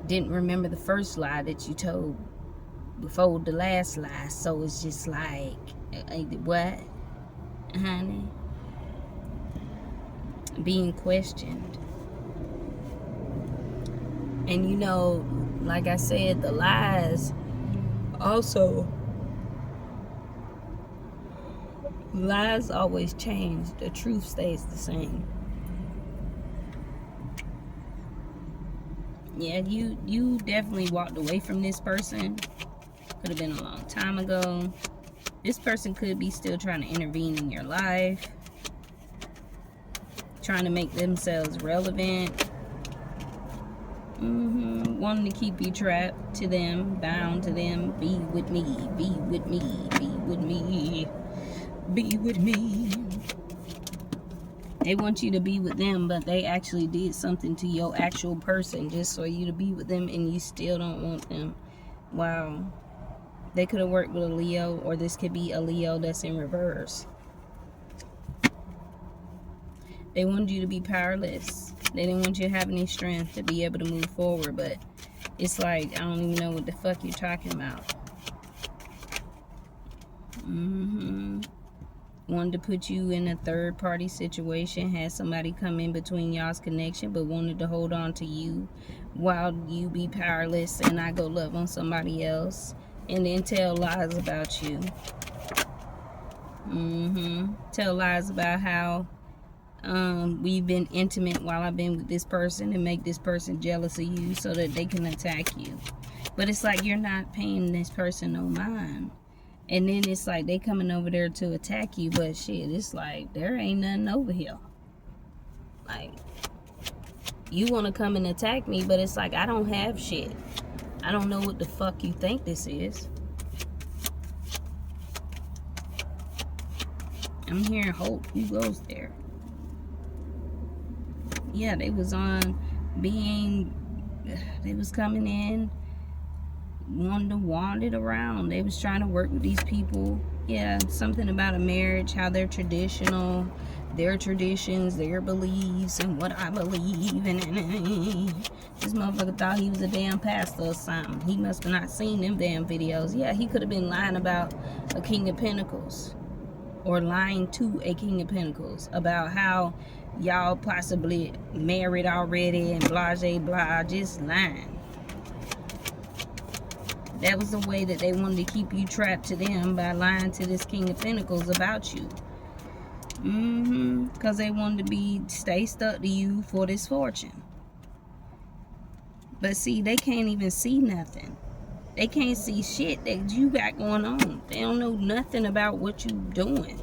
Didn't remember the first lie that you told before the last lie. So it's just like, what? Honey, being questioned. And you know, like I said, the lies also, lies always change, the truth stays the same. Yeah, you definitely walked away from this person. Could have been a long time ago. This person could be still trying to intervene in your life, trying to make themselves relevant, wanting to keep you trapped to them, bound to them. Be with me, be with me, be with me, be with me. They want you to be with them, but they actually did something to your actual person just for you to be with them, and you still don't want them. Wow. They could have worked with a Leo, or this could be a Leo that's in reverse. They wanted you to be powerless. They didn't want you to have any strength to be able to move forward, but it's like, I don't even know what the fuck you're talking about. Wanted to put you in a third party situation, had somebody come in between y'all's connection, but wanted to hold on to you while you be powerless and I go love on somebody else. And then tell lies about you. Tell lies about how we've been intimate while I've been with this person, and make this person jealous of you so that they can attack you. But it's like you're not paying this person no mind. And then it's like they coming over there to attack you, but shit, it's like there ain't nothing over here. Like, you want to come and attack me, but it's like I don't have shit. I don't know what the fuck you think this is. I'm hearing hope. Who goes there? Yeah, they was they was coming in, wanting to wander around. They was trying to work with these people. Yeah, something about a marriage, how they're traditional, their traditions, their beliefs, and what I believe. And this motherfucker thought he was a damn pastor or something. He must have not seen them damn videos. Yeah, he could have been lying about a King of Pentacles, or lying to a King of Pentacles about how y'all possibly married already and blah, blah, just lying. That was the way that they wanted to keep you trapped to them, by lying to this King of Pentacles about you. Because they wanted to stay stuck to you for this fortune. But see, they can't even see nothing. They can't see shit that you got going on. They don't know nothing about what you doing.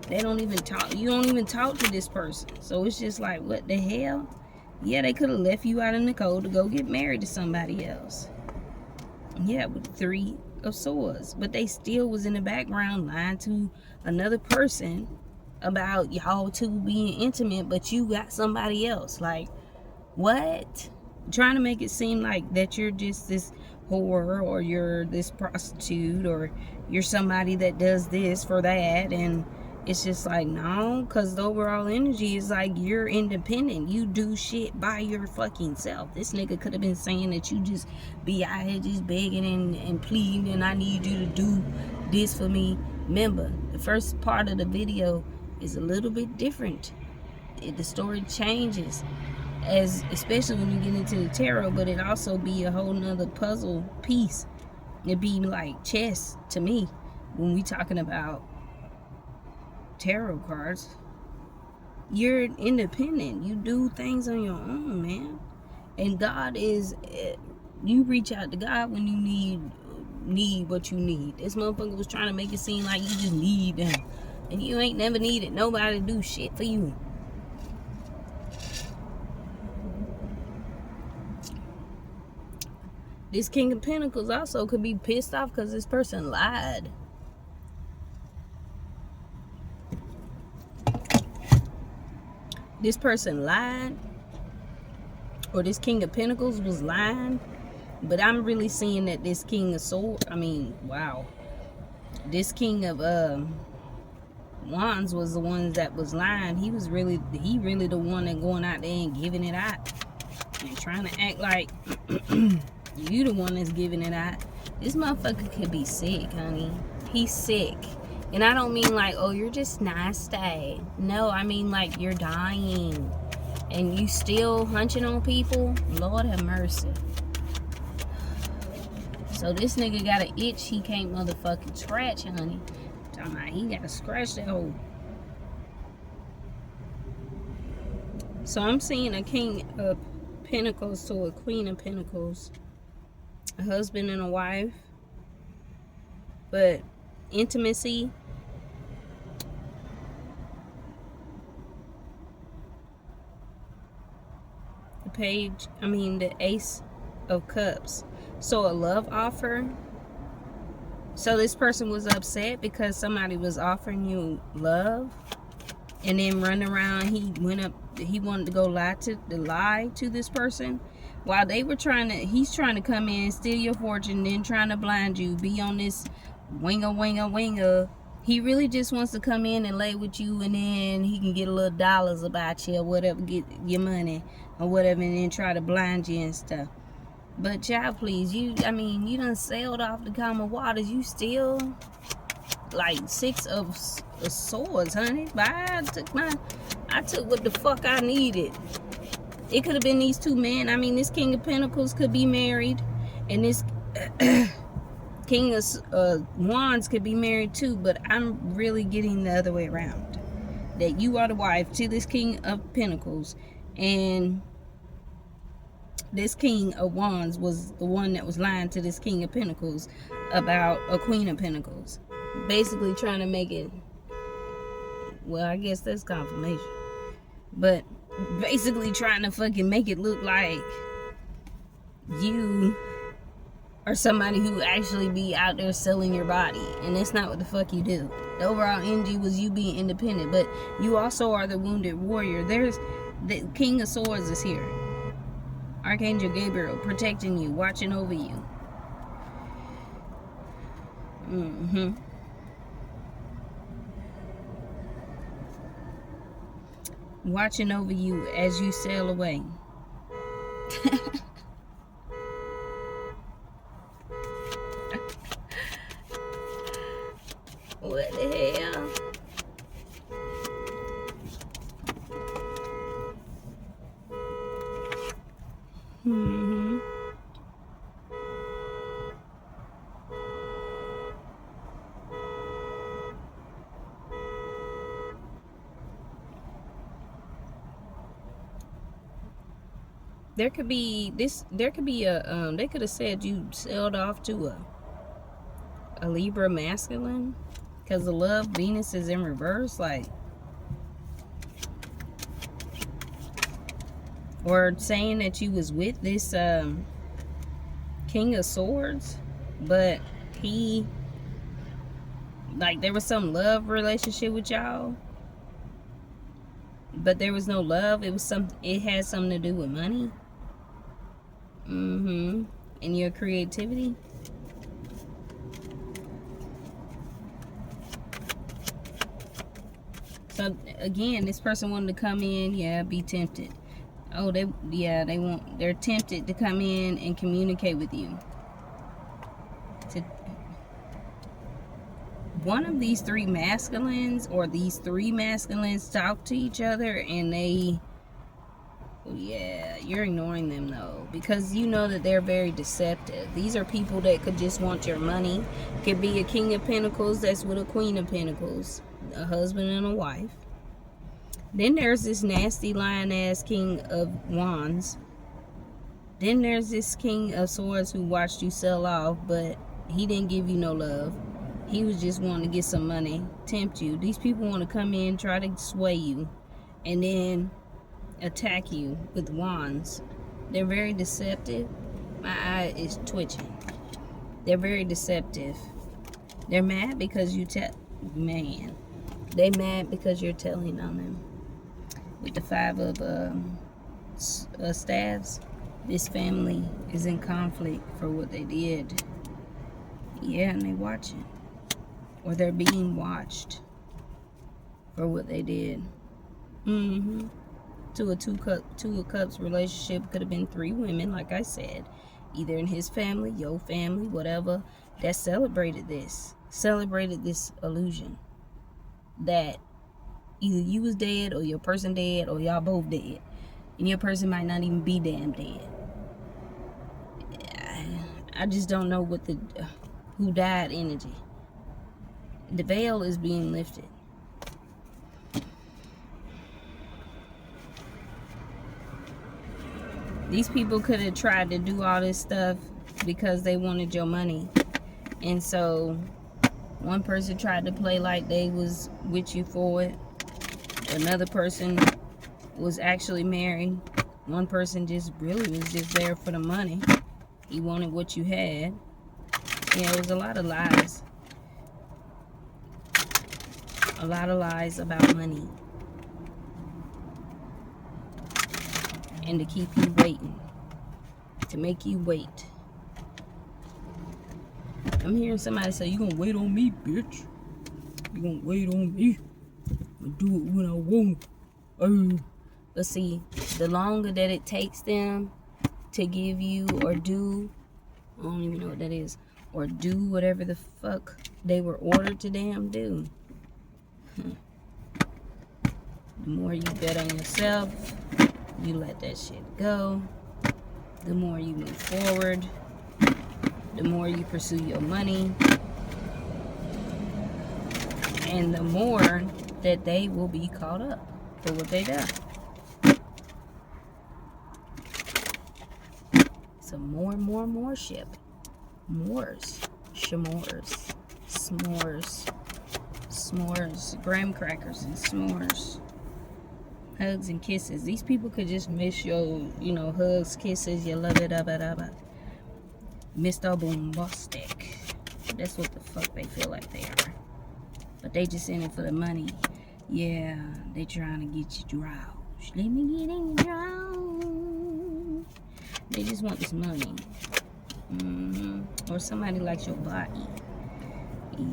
They don't even talk. You don't even talk to this person. So it's just like, what the hell? Yeah, they could have left you out in the cold to go get married to somebody else. Yeah, with the Three of Swords. But they still was in the background lying to another person about y'all two being intimate, but you got somebody else. Like, What? Trying to make it seem like that you're just this whore, or you're this prostitute, or you're somebody that does this for that. And it's just like, no, because the overall energy is like you're independent. You do shit by your fucking self. This nigga could have been saying that you just be out here just begging and pleading, and I need you to do this for me. Remember, the first part of the video is a little bit different. The story changes, especially when you get into the tarot, but it also be a whole nother puzzle piece. It'd be like chess to me when we talking about tarot cards. You're independent. You do things on your own, man. And God is, you reach out to God when you need what you need. This motherfucker was trying to make it seem like you just need them, and you ain't never needed nobody to do shit for you. This King of Pentacles also could be pissed off because this person lied. This person lied, or this King of Pentacles was lying. But I'm really seeing that this King of Swords, this King of Wands was the one that was lying. He really the one that going out there and giving it out and trying to act like you the one that's giving it out. This motherfucker could be sick, honey. He's sick. And I don't mean like, oh, you're just nasty. No, I mean like you're dying and you still hunching on people. Lord have mercy. So this nigga got an itch he can't motherfucking scratch, honey. Talking about he gotta scratch that hole. So I'm seeing a King of Pentacles to a Queen of Pentacles. A husband and a wife. But intimacy. The Ace of Cups. So a love offer. So this person was upset because somebody was offering you love, and then run around. He wanted to go lie to this person, while he's trying to come in, steal your fortune, then trying to blind you, be on this winger. He really just wants to come in and lay with you, and then he can get a little dollars about you or whatever, get your money or whatever, and then try to blind you and stuff. But child, please, you done sailed off the calmer waters. You still like Six of Swords, honey. But I took what the fuck I needed. It could have been these two men. This King of Pentacles could be married, and this King of Wands could be married too. But I'm really getting the other way around. That you are the wife to this King of Pentacles, and this King of Wands was the one that was lying to this King of Pentacles about a Queen of Pentacles. Basically trying to make it, well, I guess that's confirmation. But basically trying to fucking make it look like you are somebody who actually be out there selling your body. And that's not what the fuck you do. The overall energy was you being independent. But you also are the wounded warrior. There's the King of Swords is here. Archangel Gabriel protecting you, watching over you. Watching over you as you sail away. What the hell? There could be a they could have said you sailed off to a Libra masculine, because the love Venus is in reverse, like, or saying that you was with this King of Swords, but he, like, there was some love relationship with y'all. But there was no love. It had something to do with money. And your creativity. So again, this person wanted to come in, be tempted. Oh, they're tempted to come in and communicate with you. One of these three masculines, or these three masculines, talk to each other, and you're ignoring them though, because you know that they're very deceptive. These are people that could just want your money. Could be a king of pentacles that's with a queen of pentacles, a husband and a wife. Then there's this nasty lion ass king of wands. Then there's this king of swords who watched you sell off, but he didn't give you no love. He was just wanting to get some money, tempt you. These people want to come in, try to sway you, and then attack you with wands. They're very deceptive. My eye is twitching. They're very deceptive. They're mad because they mad because you're telling on them. With the 5 of staves, this family is in conflict for what they did. Yeah, and they watching, or they're being watched for what they did. To a two of cups relationship could have been 3 women, like I said, either in his family, your family, whatever, that celebrated this illusion that either you was dead, or your person dead, or y'all both dead, and your person might not even be damn dead. I just don't know what who died energy. The veil is being lifted. These people could have tried to do all this stuff because they wanted your money. And so one person tried to play like they was with you for it. Another person was actually married. One person just really was just there for the money. He wanted what you had. Yeah, it was a lot of lies. A lot of lies about money. And to keep you waiting. To make you wait. I'm hearing somebody say, "You gonna wait on me, bitch. You gonna wait on me. I'll do it when I want." But see, the longer that it takes them to give you or do, I don't even know what that is, or do whatever the fuck they were ordered to damn do. The more you bet on yourself, you let that shit go. The more you move forward, the more you pursue your money, and the more that they will be caught up for what they done. So more ship. Mores. S'mores. S'mores. Graham crackers and s'mores. Hugs and kisses. These people could just miss your, hugs, kisses, you love it, Mr. Bombastic. That's what the fuck they feel like they are. But they just in it for the money. Yeah, they trying to get you drowned. Let me get in drowned. They just want this money. Or somebody likes your body.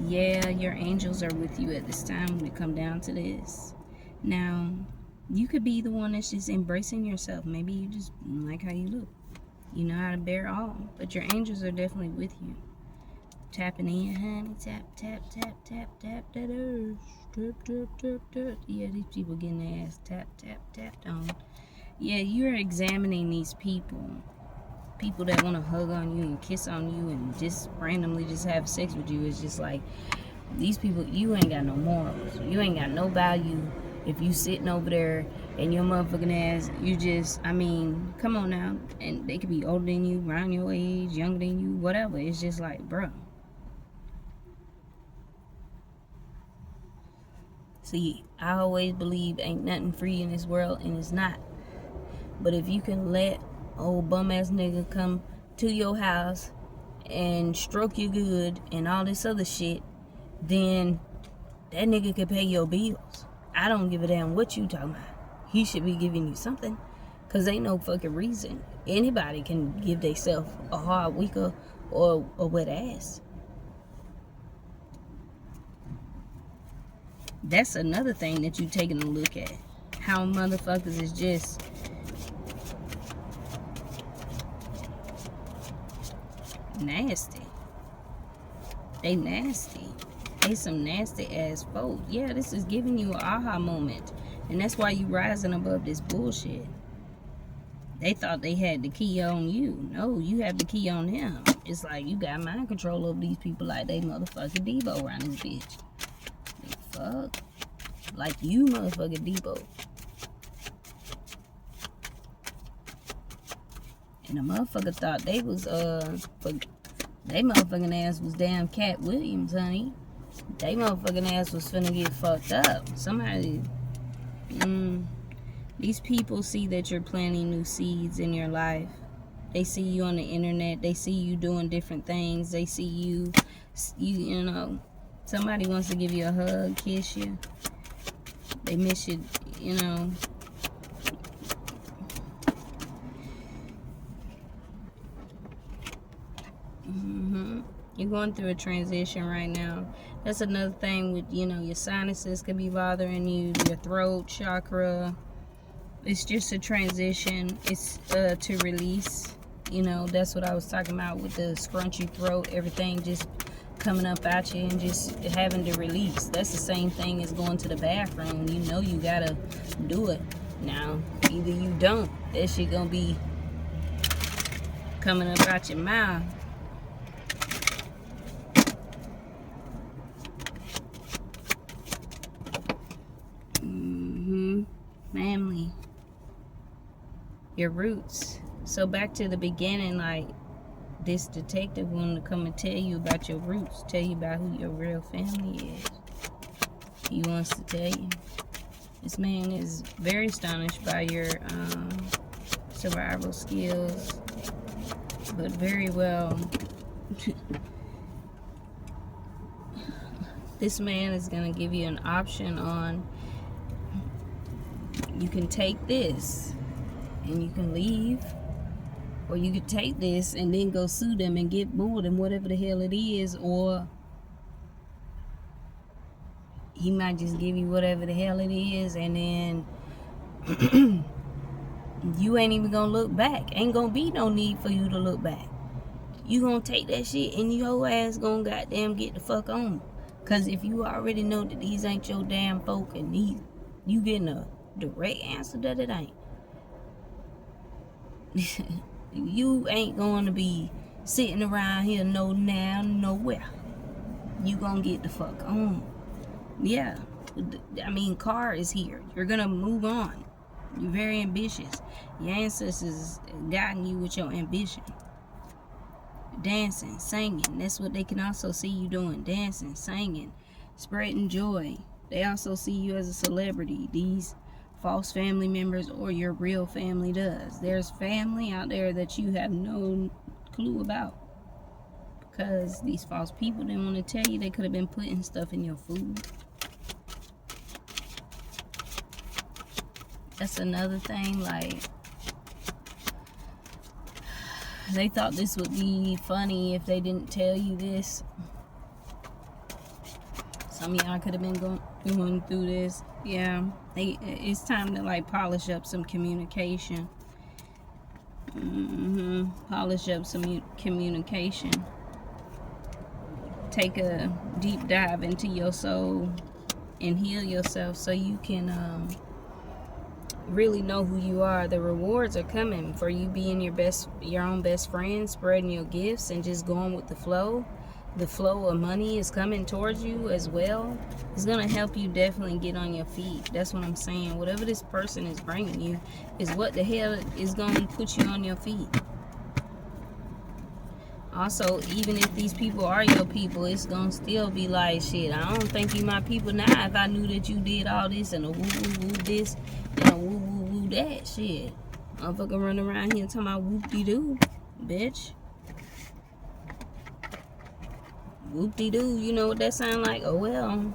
Yeah, your angels are with you at this time when it come down to this. Now, you could be the one that's just embracing yourself. Maybe you just like how you look. You know how to bear all. But your angels are definitely with you. Tapping in, honey. Tap, tap, tap, tap, tap that ass. Tap, tap, tap, tap. Yeah, these people getting their ass tap, tap, tapped on. Yeah, you're examining these people. People that want to hug on you and kiss on you and just randomly just have sex with you. It's just like, these people, you ain't got no morals. You ain't got no value. If you sitting over there and your motherfucking ass, you just, come on now. And they could be older than you, around your age, younger than you, whatever. It's just like, bro. See, I always believe ain't nothing free in this world, and it's not. But if you can let old bum ass nigga come to your house and stroke you good and all this other shit, then that nigga can pay your bills. I don't give a damn what you talking about. he should be giving you something. Because ain't no fucking reason. Anybody can give themselves a hard week or a wet ass. That's another thing that you taking a look at. How motherfuckers is just nasty. They nasty. They some nasty ass folks. Yeah, this is giving you an aha moment. And that's why you rising above this bullshit. They thought they had the key on you. No, you have the key on them. It's like you got mind control over these people like they motherfucking Debo around this bitch. The fuck? Like you motherfucking Debo. And the motherfucker thought they was, they motherfucking ass was damn Cat Williams, honey. They motherfucking ass was finna get fucked up. Somebody, these people see that you're planting new seeds in your life. They see you on the internet. They see you doing different things. They see you, you know, somebody wants to give you a hug, kiss you. They miss you, you know. You're going through a transition right now. That's another thing with, you know, your sinuses could be bothering you, your throat chakra. It's just a transition. It's to release. You know, that's what I was talking about with the scrunchy throat, everything just coming up at you and just having to release. That's the same thing as going to the bathroom. You know you gotta do it. Now, either you don't, that shit gonna be coming up out your mouth. Family. Your roots. So back to the beginning, like this detective wanted to come and tell you about your roots, tell you about who your real family is. He wants to tell you. This man is very astonished by your survival skills, but very well. This man is going to give you an option on, you can take this and you can leave, or you could take this and then go sue them and get more than whatever the hell it is, or he might just give you whatever the hell it is, and then you ain't even gonna look back. Ain't gonna be no need for you to look back. You gonna take that shit and your ass gonna goddamn get the fuck on. Cause if you already know that these ain't your damn folk and you getting a direct answer that it ain't. You ain't going to be sitting around here no now, nowhere. You gonna get the fuck on. Yeah. I mean, car is here. You're gonna move on. You're very ambitious. Your ancestors guiding you with your ambition. Dancing, singing. That's what they can also see you doing. Dancing, singing, spreading joy. They also see you as a celebrity. These false family members or your real family does. There's family out there that you have no clue about. Because these false people didn't want to tell you. They could have been putting stuff in your food. That's another thing, like, they thought this would be funny if they didn't tell you this. Some of y'all could have been going through this. Yeah, it's time to like polish up some communication. Polish up some communication. Take a deep dive into your soul and heal yourself so you can really know who you are. The rewards are coming for you being your own best friend, spreading your gifts and just going with the flow. The flow of money is coming towards you as well. It's going to help you definitely get on your feet. That's what I'm saying. Whatever this person is bringing you is what the hell is going to put you on your feet. Also, even if these people are your people, it's going to still be like, shit, I don't think you my people now. If I knew that you did all this and a woo-woo-woo this and a woo-woo-woo that, shit. Motherfucker running around here talking about whoop-de-doo, bitch. Whoop-de-doo, you know what that sound like? Oh, well.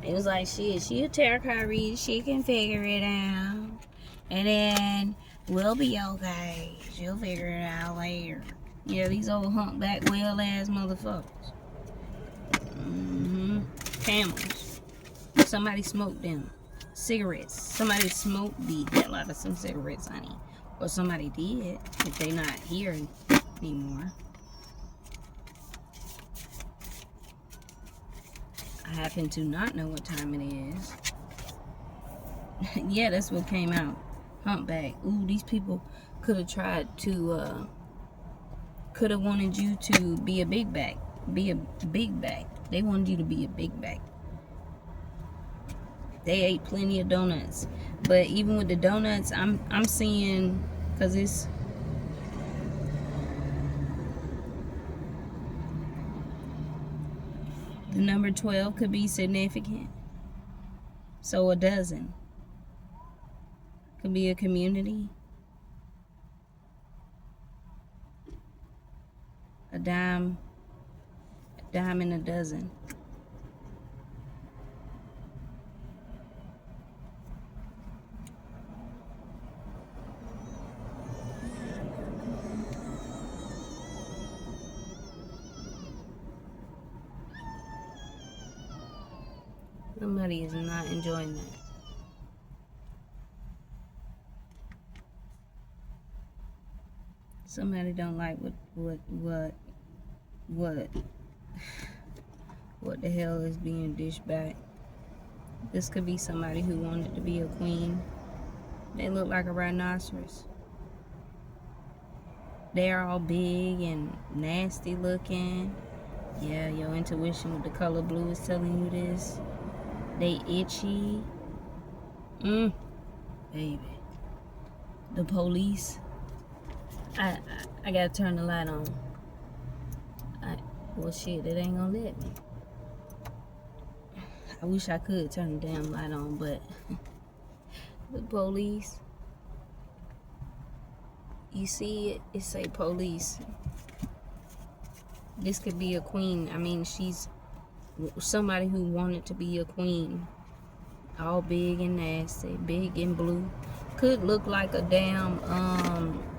It was like, shit, she a tarot card reader. She can figure it out. And then we'll be okay. She'll figure it out later. Yeah, these old humpback whale-ass motherfuckers. Camels. Somebody smoked them. Cigarettes. Somebody smoked the hell out of some cigarettes, honey. Or somebody did, if they not here anymore. I happen to not know what time it is. Yeah, that's what came out. Humpback. Ooh, these people could have tried to, could have wanted you to be a big back. Be a big back. They wanted you to be a big back. They ate plenty of donuts. But even with the donuts, I'm seeing, because it's, the number 12 could be significant. So a dozen could be a community. A dime in a dozen. Somebody is not enjoying that. Somebody don't like what the hell is being dished back. This could be somebody who wanted to be a queen. They look like a rhinoceros. They are all big and nasty looking. Yeah, your intuition with the color blue is telling you this. They itchy. Baby. The police. I gotta turn the light on. Well, shit, it ain't gonna let me. I wish I could turn the damn light on, but the police. You see it? It say police. This could be a queen. I mean, she's somebody who wanted to be a queen. All big and nasty, big and blue. Could look like a damn,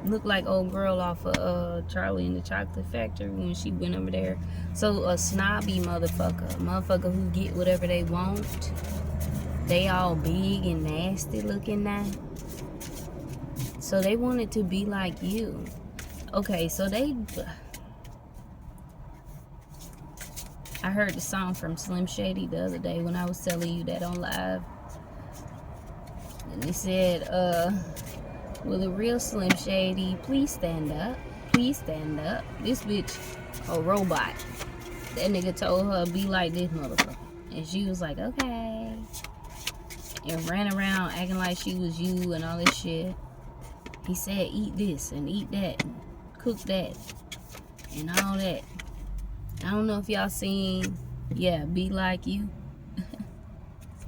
look like old girl off of Charlie and the Chocolate Factory when she went over there. So a snobby motherfucker who get whatever they want. They all big and nasty looking now. So they wanted to be like you. Okay, so I heard the song from Slim Shady the other day when I was telling you that on live. And they said, will the real Slim Shady please stand up? Please stand up. This bitch a robot. That nigga told her, be like this motherfucker. And she was like, okay. And ran around acting like she was you and all this shit. He said, eat this and eat that and cook that and all that. I don't know if y'all seen, yeah, be like you.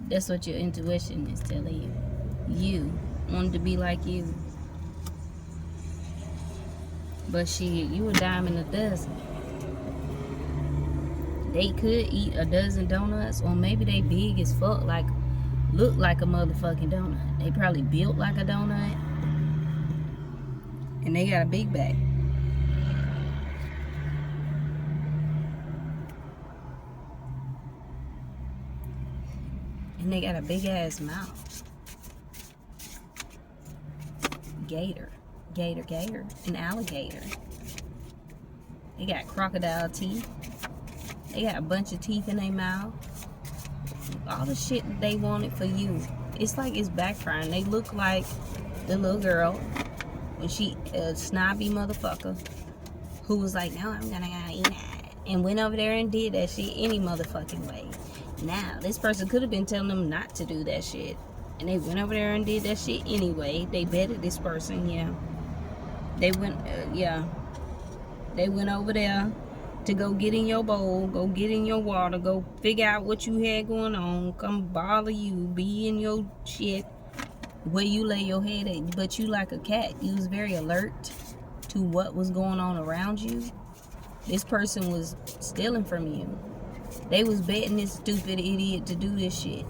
That's what your intuition is telling you. You wanted to be like you. But shit, you a dime in a dozen. They could eat a dozen donuts, or maybe they big as fuck, like, look like a motherfucking donut. They probably built like a donut. And they got a big back. And they got a big ass mouth. Gator. An alligator. They got crocodile teeth. They got a bunch of teeth in their mouth. All the shit that they wanted for you. It's like it's backfiring. They look like the little girl when she, a snobby motherfucker who was like, no, I'm gonna eat that. And went over there and did that shit any motherfucking way. Now, this person could have been telling them not to do that shit. And they went over there and did that shit anyway. They betted this person, yeah. They went, They went over there to go get in your bowl, go get in your water, go figure out what you had going on, come bother you, be in your shit, where you lay your head at. But you like a cat. You was very alert to what was going on around you. This person was stealing from you. They was betting this stupid idiot to do this shit.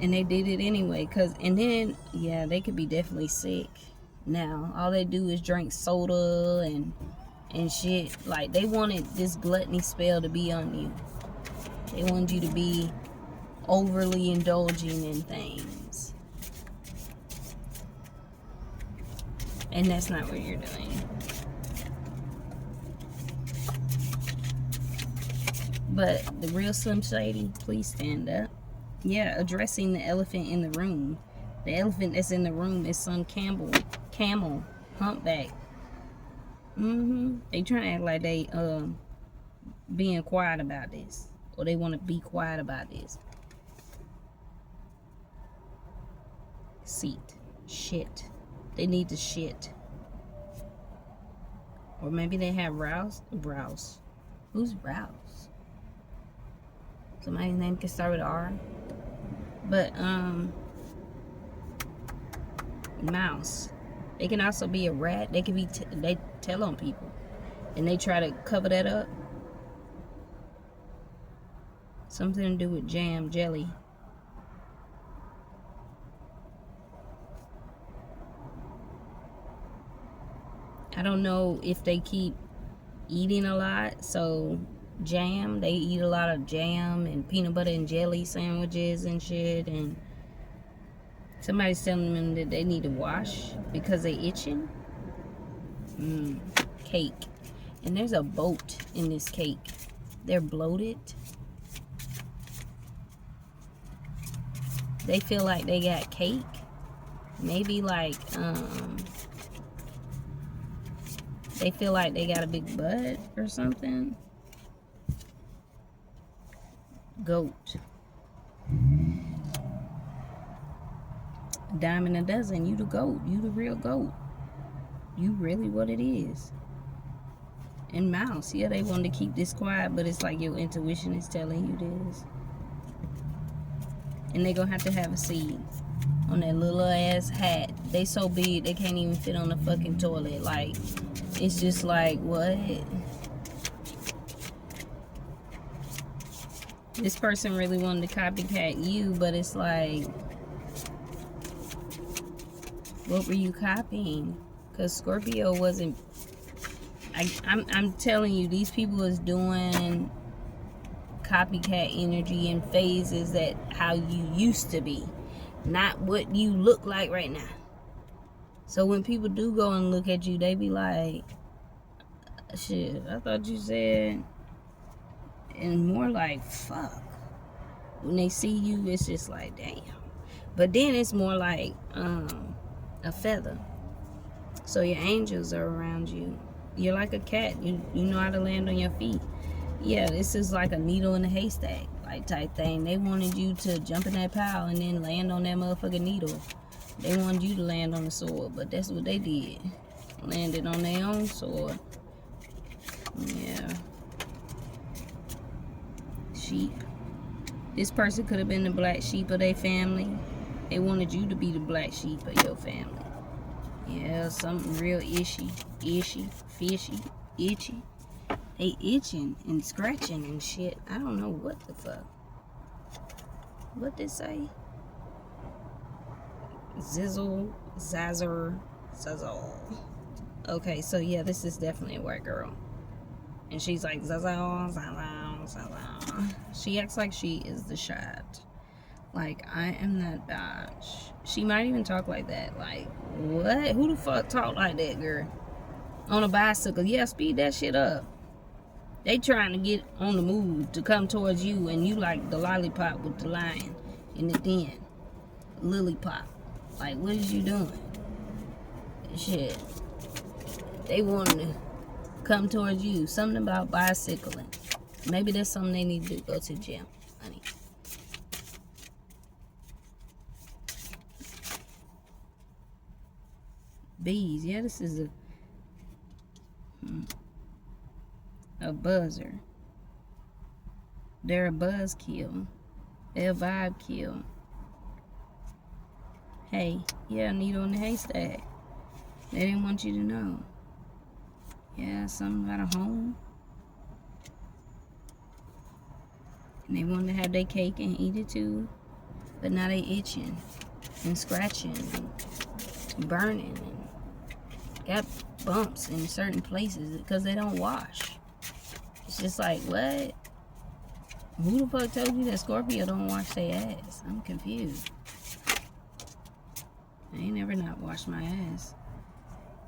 And they did it anyway. And then, yeah, they could be definitely sick. Now, all they do is drink soda and shit. Like, they wanted this gluttony spell to be on you. They wanted you to be overly indulging in things. And that's not what you're doing. But the real Slim Shady, please stand up. Yeah, addressing the elephant in the room. The elephant that's in the room is some camel, humpback. They trying to act like they being quiet about this, or they want to be quiet about this. Seat, shit. They need to shit. Or maybe they have Rouse. Who's Rouse? Somebody's name can start with R. But mouse. They can also be a rat. They can be they tell on people, and they try to cover that up. Something to do with jam, jelly. I don't know if they keep eating a lot. So jam, they eat a lot of jam and peanut butter and jelly sandwiches and shit, and somebody's telling them that they need to wash because they itching. Cake. And there's a boat in this cake. They're bloated. They feel like they got cake. Maybe like, they feel like they got a big butt or something. Goat. Diamond a dozen. You the goat. You the real goat. You really what it is. And mouse. Yeah, they want to keep this quiet, but it's like your intuition is telling you this. And they gonna have a seed on that little ass hat. They so big they can't even fit on the fucking toilet. Like, it's just like, what? This person really wanted to copycat you, but it's like, what were you copying? Because Scorpio wasn't. I'm telling you, these people is doing copycat energy in phases that how you used to be, not what you look like right now. So when people do go and look at you, they be like, shit, I thought you said, and more like, fuck. When they see you, it's just like, damn. But then it's more like a feather. So your angels are around you. You're like a cat. You know how to land on your feet. Yeah, this is like a needle in a haystack, like type thing. They wanted you to jump in that pile and then land on that motherfucking needle. They wanted you to land on the sword, but that's what they did. Landed on their own sword. Yeah. Sheep. This person could have been the black sheep of their family. They wanted you to be the black sheep of your family. Yeah, something real fishy, itchy. They itching and scratching and shit. I don't know what the fuck. What they say? Zizzle, zazzle. Okay, so yeah, this is definitely a white girl. And she's like, zazzle. She acts like she is the shot. Like, I am that bitch. She might even talk like that. Like, what? Who the fuck talk like that, girl? On a bicycle. Yeah, speed that shit up. They trying to get on the move to come towards you, and you like the lollipop with the lion in the den. Lily pop. Like, what is you doing? Shit. They want to come towards you. Something about bicycling. Maybe that's something they need to do. Go to the gym, honey. Bees. Yeah, this is a buzzer. They're a buzz kill. They're a vibe kill. Hey, yeah, needle in the haystack. They didn't want you to know. Yeah, something about a home. And they wanted to have their cake and eat it too. But now they itching and scratching and burning and got bumps in certain places because they don't wash. It's just like, what? Who the fuck told you that Scorpio don't wash their ass? I'm confused. I ain't never not washed my ass.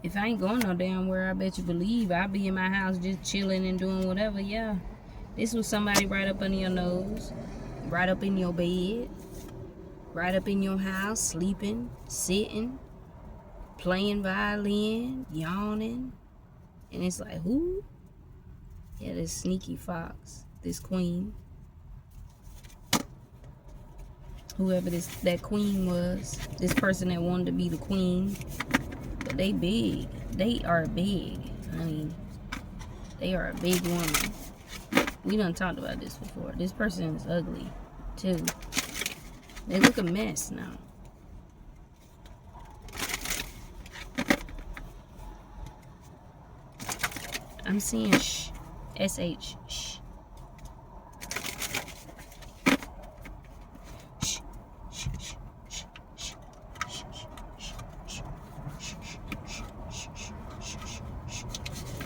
If I ain't going no damn where, I bet you believe I'll be in my house just chilling and doing whatever. Yeah. This was somebody right up under your nose, right up in your bed, right up in your house, sleeping, sitting, playing violin, yawning. And it's like, who? Yeah, this sneaky fox, this queen. Whoever that queen was, this person that wanted to be the queen. But they big. They are big. I mean, they are a big woman. We done talked about this before. This person is ugly, too. They look a mess now. I'm seeing shh. S-H. Shh.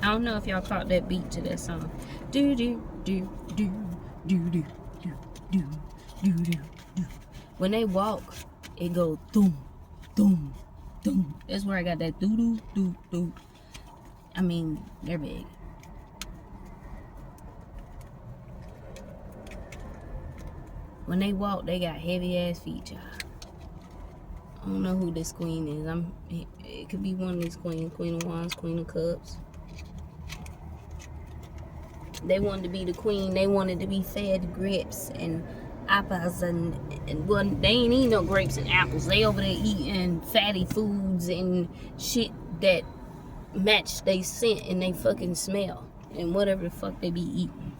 I don't know if y'all caught that beat to that song. Do do do do do do do do do do. When they walk, it goes doom, doom, doom. That's where I got that doo doo doo doo. I mean, they're big. When they walk, they got heavy ass feet, y'all. I don't know who this queen is. It could be one of these queens. Queen of Wands, Queen of Cups. They wanted to be the queen. They wanted to be fed grapes and apples and well, they ain't eating no grapes and apples. They over there eating fatty foods and shit that match they scent and they fucking smell and whatever the fuck they be eating.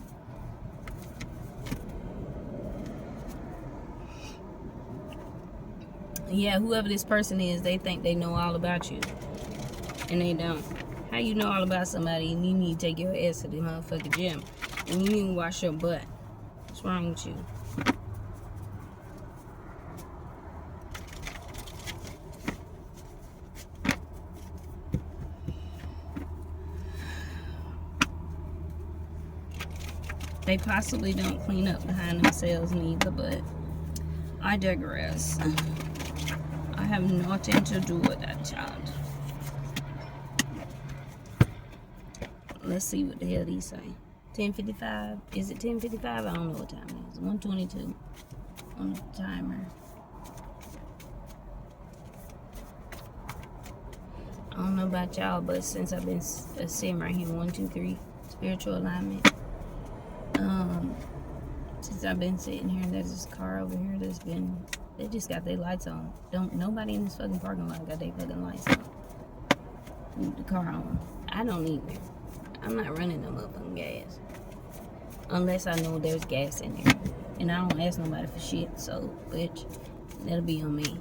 Yeah, whoever this person is, they think they know all about you and they don't. How you know all about somebody and you need to take your ass to the motherfucking gym and you need to wash your butt? What's wrong with you? They possibly don't clean up behind themselves neither, but I digress. I have nothing to do with that child. Let's see what the hell these say. 10:55. Is it 10:55? I don't know what time it is. 1:22 on the timer. I don't know about y'all, but since I've been sitting right here, 1, 2, 3, spiritual alignment. Since I've been sitting here, there's this car over here they just got their lights on. Nobody in this fucking parking lot got their fucking lights on. Leave the car on. I don't either. I'm not running no motherfucking gas. Unless I know there's gas in there. And I don't ask nobody for shit, so, bitch, that'll be on me.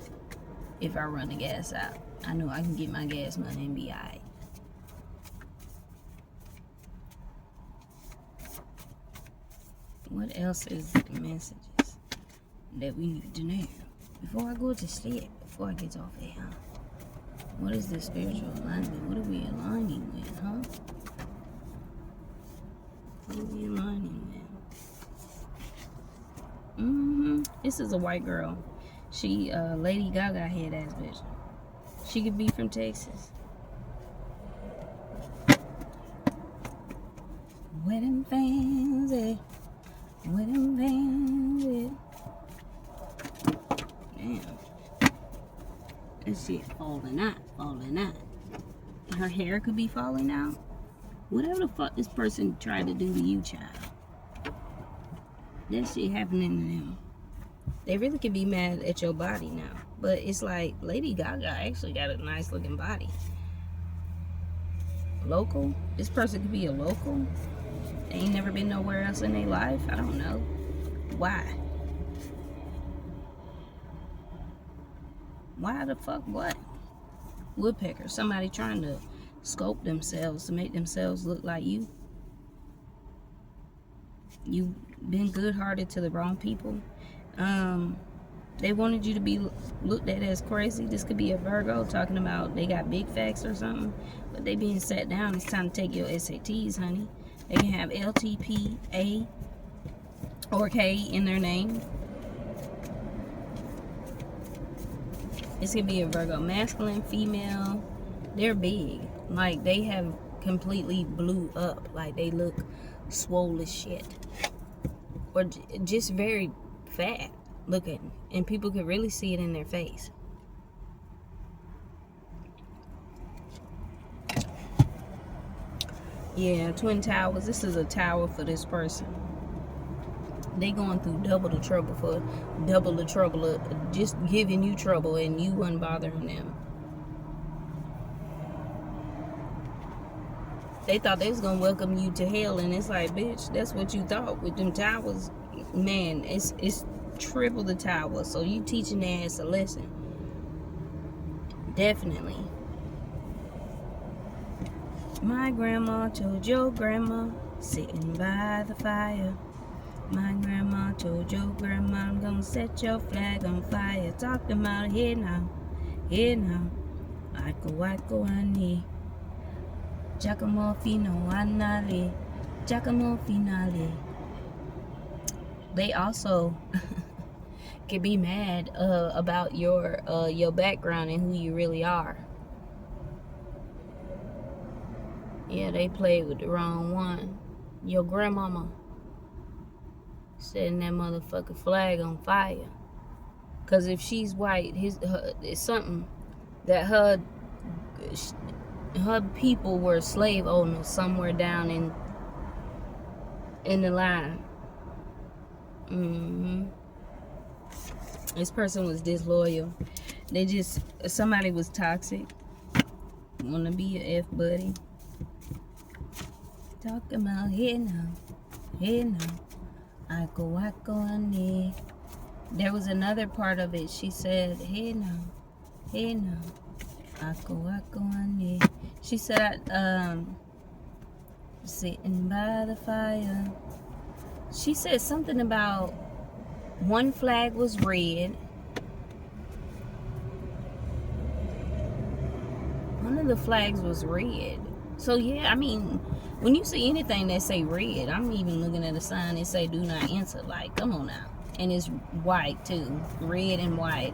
If I run the gas out, I know I can get my gas money and be alright. What else is the messages that we need to know? Before I go to sleep, before I get off here, what is this spiritual alignment? What are we aligning with, huh? What are we aligning with? This is a white girl. She, Lady Gaga head ass bitch. She could be from Texas. Wedding fans, wedding fans, Damn. This shit falling out. Her hair could be falling out. Whatever the fuck this person tried to do to you, child. That shit happening to them. They really could be mad at your body now. But it's like, Lady Gaga actually got a nice looking body. Local? This person could be a local. They ain't never been nowhere else in their life. I don't know. Why? Why the fuck what? Woodpecker. Somebody trying to sculpt themselves to make themselves look like you. You been good-hearted to the wrong people. They wanted you to be looked at as crazy. This could be a Virgo talking about they got big facts or something, but they being sat down. It's time to take your SATs, honey. They can have L, T, P, A, or K in their name. This could be a Virgo, masculine, female. They're big. Like, they have completely blew up. Like, they look swole as shit. Or just very fat looking. And people could really see it in their face. Yeah, Twin Towers. This is a tower for this person. They going through double the trouble of just giving you trouble and you wasn't bothering them. They thought they was gonna welcome you to hell, and it's like, bitch, that's what you thought with them towers. Man, it's triple the tower. So you teaching their ass a lesson. Definitely. My grandma told your grandma sitting by the fire. My grandma told your grandma I'm gonna set your flag on fire. Talking about here now. Wako ani. Giacomo fino anale. Giacomo finale. They also can be mad about your background and who you really are. Yeah, they played with the wrong one. Your grandmama setting that motherfucking flag on fire. Cause if she's white, it's something that her people were slave owners somewhere down in the line. This person was disloyal. Somebody was toxic. Wanna be a F buddy. Talking about here now. Wako ani. There was another part of it. She said, hey now. Wako ani. She said, sitting by the fire. She said something about one flag was red. One of the flags was red. So yeah, I mean, when you see anything that say red, I'm even looking at a sign that say do not enter. Like, come on now. And it's white too. Red and white.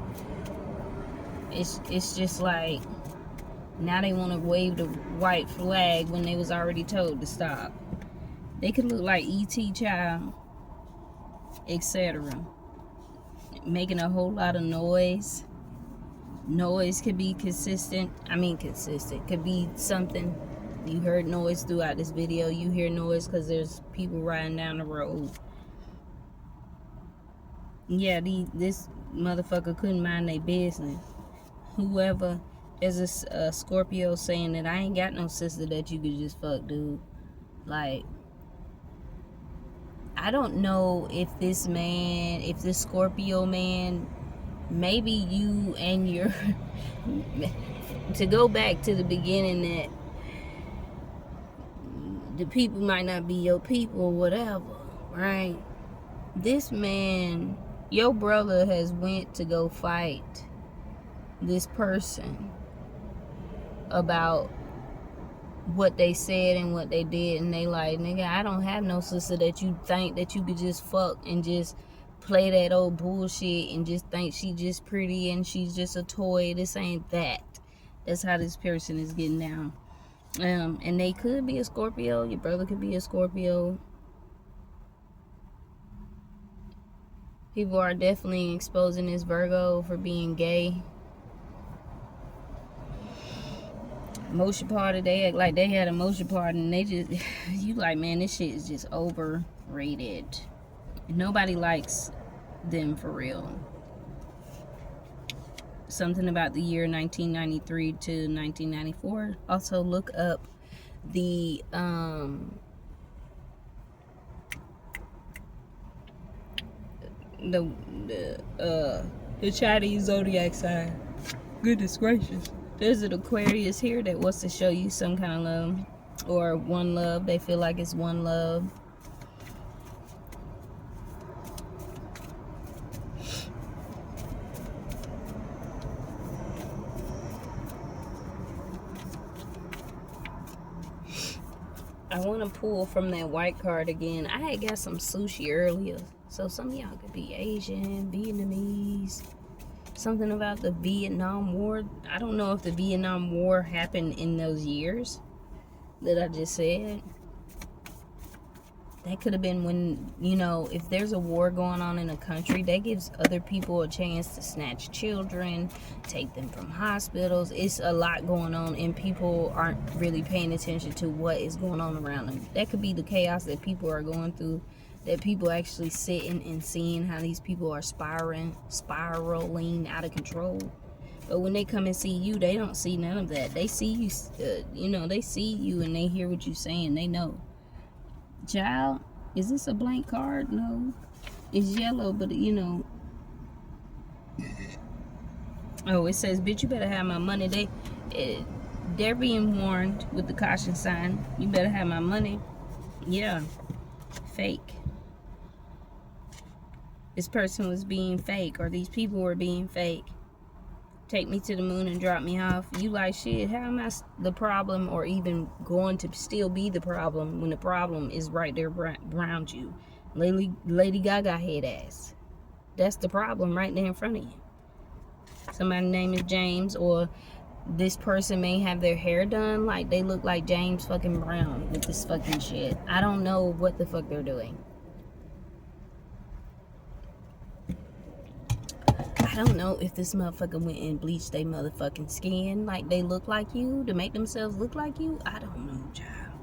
It's just like, now they want to wave the white flag when they was already told to stop. They could look like E.T. child, etc. Making a whole lot of noise. Noise could be consistent. Could be something. You heard noise throughout this video. You hear noise because there's people riding down the road. Yeah, this motherfucker couldn't mind their business. Whoever, there's a Scorpio saying that I ain't got no sister that you could just fuck, dude. Like, I don't know if this Scorpio man, maybe you and your, to go back to the beginning, that the people might not be your people or whatever, right? This man, your brother has went to go fight this person about what they said and what they did, and they like, nigga, I don't have no sister that you think that you could just fuck and just play that old bullshit and just think she just pretty and she's just a toy. This ain't that. That's how this person is getting down. And they could be a Scorpio. Your brother could be a Scorpio. People are definitely exposing this Virgo for being gay. Motion party, they act like they had a motion party, and they just, you like, man, this shit is just overrated. Nobody likes them for real. Something about the year 1993 to 1994. Also look up the Chinese zodiac sign. Goodness gracious. There's an Aquarius here that wants to show you some kind of love, or one love. They feel like it's one love. I want to pull from that white card again. I had got some sushi earlier. So some of y'all could be Asian, Vietnamese. Something about the Vietnam War. I don't know if the Vietnam War happened in those years that I just said. That could have been when, you know, if there's a war going on in a country, that gives other people a chance to snatch children, take them from hospitals. It's a lot going on, and people aren't really paying attention to what is going on around them. That could be the chaos that people are going through, that people actually sitting and seeing how these people are spiraling out of control. But when they come and see you, they don't see none of that. They see you, you know, they see you and they hear what you're saying. They know. Child, is this a blank card? No. It's yellow, but you know. Oh, it says, bitch, you better have my money. They're being warned with the caution sign. You better have my money. Yeah. Fake. This person was being fake, or these people were being fake. Take me to the moon and drop me off. You like, shit, how am I the problem, or even going to still be the problem when the problem is right there around you? Lady Gaga head ass. That's the problem right there in front of you. Somebody's name is James, or this person may have their hair done like they look like James fucking Brown with this fucking shit. I don't know what the fuck they're doing. I don't know if this motherfucker went and bleached their motherfucking skin like they look like you to make themselves look like you. I don't know, child.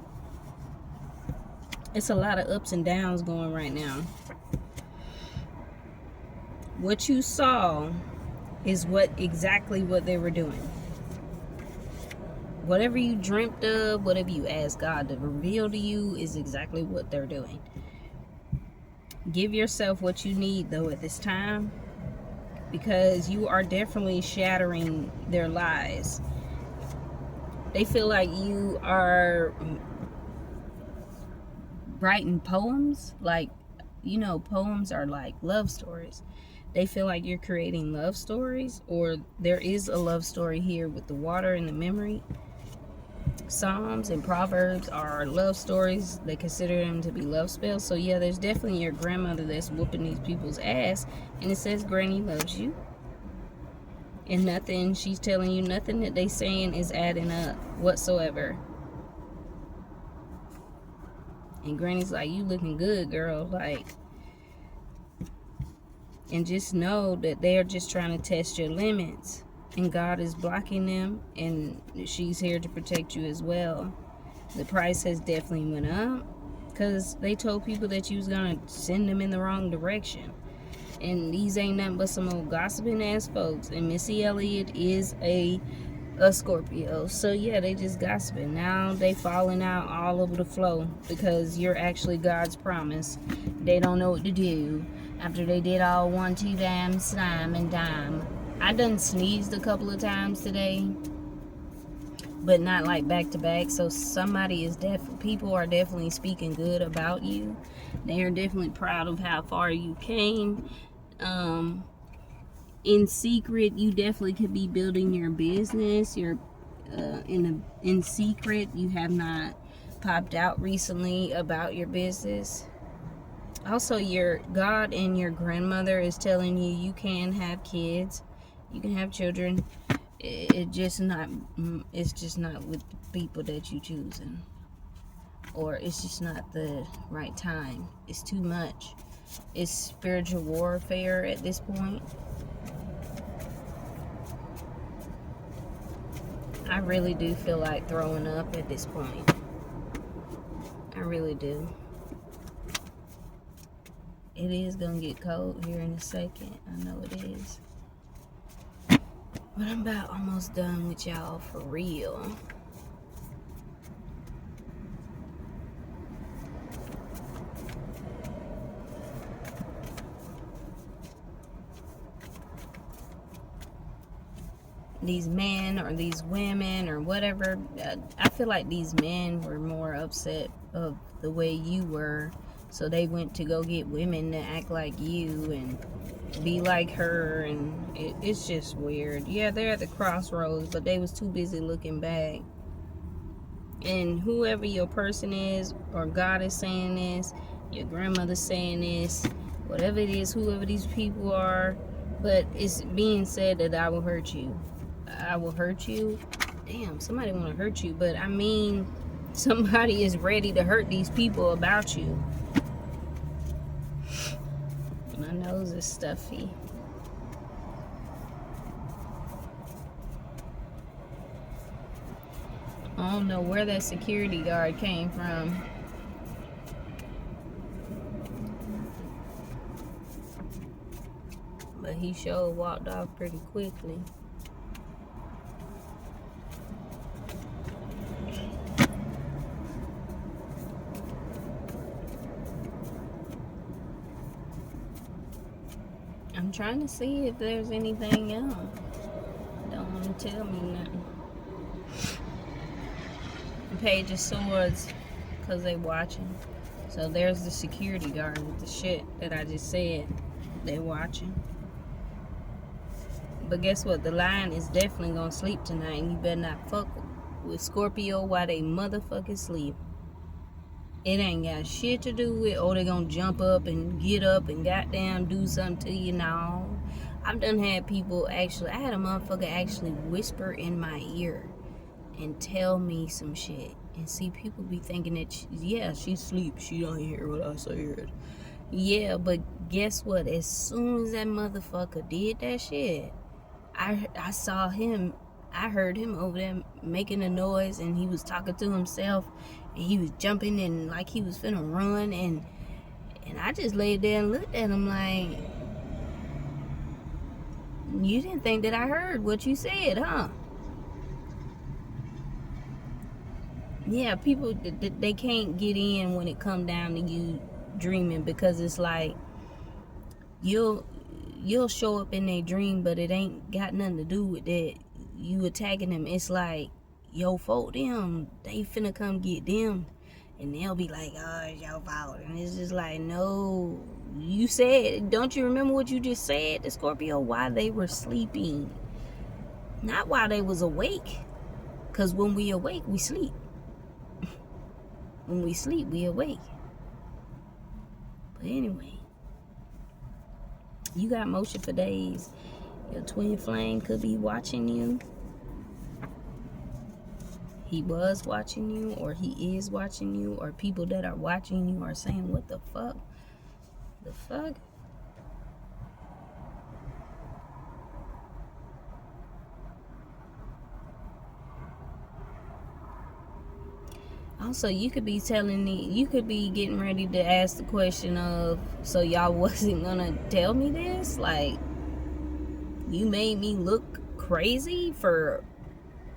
It's a lot of ups and downs going right now. What you saw is exactly what they were doing. Whatever you dreamt of, whatever you asked God to reveal to you is exactly what they're doing. Give yourself what you need though at this time, because you are definitely shattering their lies. They feel like you are writing poems, like, you know, poems are like love stories. They feel like you're creating love stories, or there is a love story here with the water and the memory. Psalms and Proverbs are love stories. They consider them to be love spells. So yeah, there's definitely your grandmother that's whooping these people's ass, and it says Granny loves you, and nothing she's telling you, nothing that they saying is adding up whatsoever. And Granny's like, you looking good, girl, like. And just know that they're just trying to test your limits, and God is blocking them, and she's here to protect you as well. The price has definitely went up because they told people that you was gonna send them in the wrong direction, and these ain't nothing but some old gossiping ass folks. And Missy Elliott is a Scorpio, so yeah, they just gossiping. Now they falling out all over the flow because you're actually God's promise. They don't know what to do after they did all 1, 2 damn slime and dime. I done sneezed a couple of times today, but not like back to back. So somebody is people are definitely speaking good about you. They are definitely proud of how far you came. In secret, you definitely could be building your business. You're in secret. You have not popped out recently about your business. Also, your God and your grandmother is telling you you can have kids, you can have children. It's just not with the people that you choosing, or it's just not the right time. It's too much. It's spiritual warfare at this point. I really do feel like throwing up at this point. I really do. It is gonna get cold here in a second. I know it is. But I'm about almost done with y'all for real. These men or these women or whatever, I feel like these men were more upset of the way you were, so they went to go get women to act like you and be like her, and it's just weird. Yeah, they're at the crossroads, but they was too busy looking back. And whoever your person is, or God is saying this, your grandmother's saying this, whatever it is, whoever these people are, but it's being said that I will hurt you. I will hurt you. Damn, somebody want to hurt you, but I mean, somebody is ready to hurt these people about you. My nose is stuffy. I don't know where that security guard came from. But he sure walked off pretty quickly. I'm trying to see if there's anything else. Don't want to tell me nothing. Page of Swords, because they watching. So there's the security guard with the shit that I just said. They watching. But guess what? The lion is definitely gonna sleep tonight, and you better not fuck with Scorpio while they motherfucking sleep. It ain't got shit to do with, oh, they gonna jump up and get up and goddamn do something to you. No. I've done had people actually, I had a motherfucker actually whisper in my ear and tell me some shit. And see, people be thinking that, she sleeps. She don't hear what I said. Yeah, but guess what? As soon as that motherfucker did that shit, I saw him. I heard him over there making a noise, and he was talking to himself, and he was jumping and like he was finna run, and I just laid there and looked at him like, you didn't think that I heard what you said, huh? Yeah, people, they can't get in when it come down to you dreaming, because it's like you'll show up in their dream, but it ain't got nothing to do with that. You attacking them. It's like, yo, folk them, they finna come get them, and they'll be like, oh, it's your fault. And it's just like, no, you said, don't you remember what you just said to Scorpio? While they were sleeping, not while they was awake. Because when we awake, we sleep. When we sleep, we awake. But anyway, you got motion for days. Your twin flame could be watching you. He was watching you, or he is watching you, or people that are watching you are saying, what the fuck? The fuck? Also, you could be telling me, you could be getting ready to ask the question of, so y'all wasn't gonna tell me this? Like, you made me look crazy for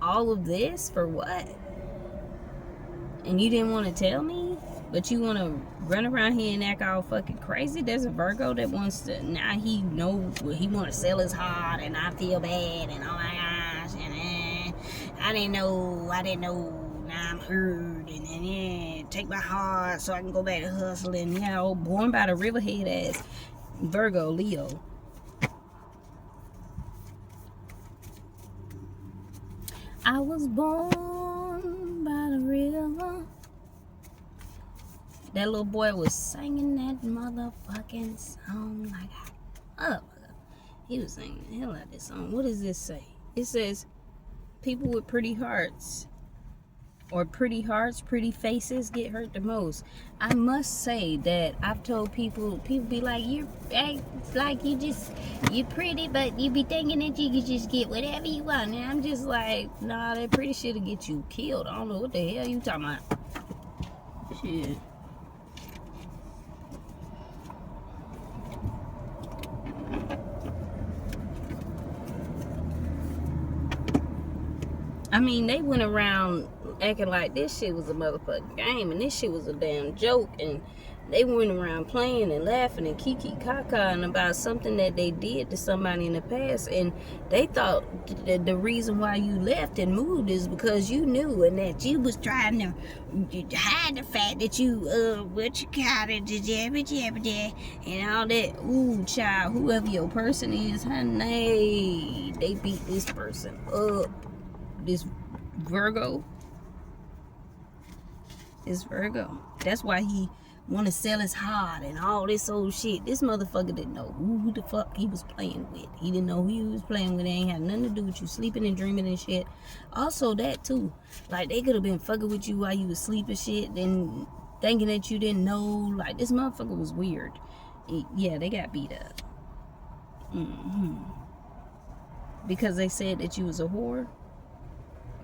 all of this? For what? And you didn't want to tell me? But you want to run around here and act all fucking crazy? There's a Virgo that wants to, now he know he want to sell his heart, and I feel bad, and oh my gosh, and I didn't know. Now I'm hurt, and then take my heart so I can go back to hustling. You know, born by the riverhead ass Virgo, Leo. I was born by the river. That little boy was singing that motherfucking song like a motherfucker. He was singing the hell out of this song. What does this say? It says, people with pretty hearts, or pretty hearts, pretty faces get hurt the most. I must say that I've told people be like, you act like you're pretty, but you be thinking that you can just get whatever you want. And I'm just like, nah, that pretty shit'll get you killed. I don't know what the hell you talking about. Shit. I mean, they went around acting like this shit was a motherfucking game, and this shit was a damn joke, and they went around playing and laughing and kiki-kaka-ing about something that they did to somebody in the past, and they thought the reason why you left and moved is because you knew, and that you was trying to hide the fact that you, what you call it, and all that. Ooh, child, whoever your person is, honey, they beat this person up. This Virgo, It's Virgo. That's why he want to sell his heart and all this old shit. This motherfucker didn't know who the fuck he was playing with. He didn't know who he was playing with. It ain't had nothing to do with you sleeping and dreaming and shit. Also that too. Like they could have been fucking with you while you was sleeping shit, then thinking that you didn't know. Like this motherfucker was weird. Yeah, they got beat up. Because they said that you was a whore.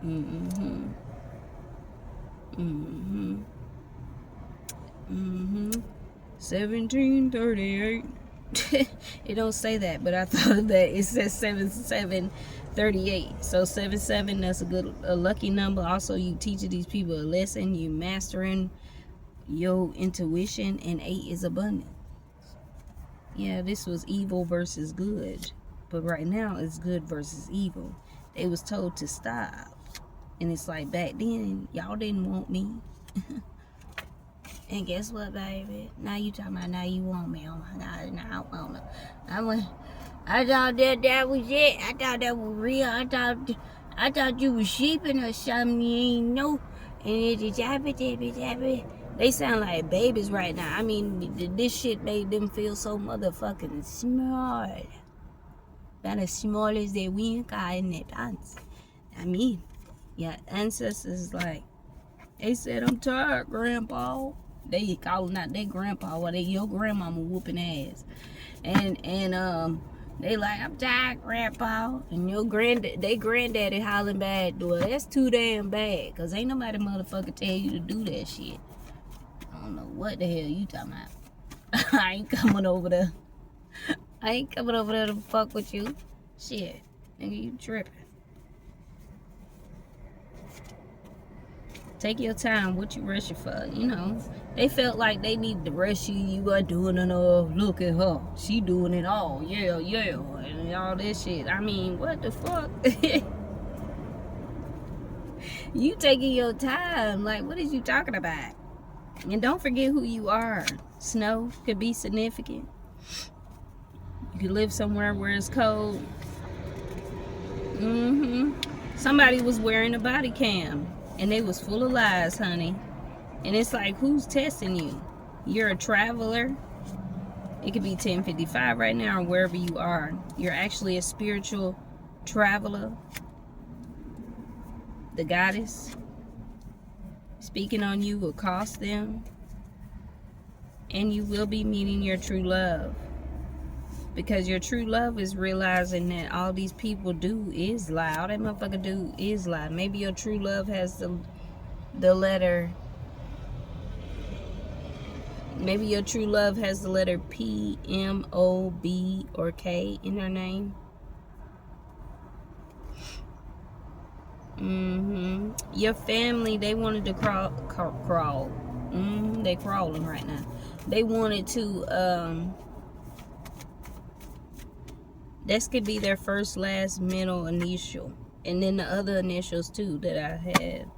1738. It don't say that, but I thought that it says 7738. So 77, that's a lucky number. Also, you teaching these people a lesson. You mastering your intuition, and 8 is abundance. Yeah, this was evil versus good, but right now it's good versus evil. They was told to stop, and it's like back then y'all didn't want me. And guess what, baby? Now you talking about now you want me. Oh my God, now I want to. I thought that was it. I thought that was real. I thought you was sheeping or something. You ain't know. And it's they sound like babies right now. I mean, this shit made them feel so motherfucking smart. About as small as they wink in that dance. I mean, yeah, ancestors like, they said, I'm tired, Grandpa. They calling out their grandpa while your grandmama whooping ass. And they like, I'm tired, Grandpa. And your granddaddy hollering back, well, that's too damn bad. Cause ain't nobody motherfucker tell you to do that shit. I don't know what the hell you talking about. I ain't coming over there. I ain't coming over there to fuck with you. Shit. Nigga, you tripping. Take your time. What you rushing for? You know, they felt like they needed to rush you. You are doing enough. Look at her. She doing it all. Yeah. And all this shit. I mean, what the fuck? You taking your time. Like, what is you talking about? And don't forget who you are. Snow could be significant. You could live somewhere where it's cold. Somebody was wearing a body cam. And they was full of lies, honey. And it's like, who's testing you? You're a traveler. It could be 10:55 right now or wherever you are. You're actually a spiritual traveler. The goddess speaking on you will cost them. And you will be meeting your true love. Because your true love is realizing that all these people do is lie. All that motherfucker do is lie. Maybe your true love has the letter. Maybe your true love has the letter P, M, O, B, or K in their name. Your family, they wanted to crawl. They crawling right now. They wanted to this could be their first, last, middle initial. And then the other initials too that I had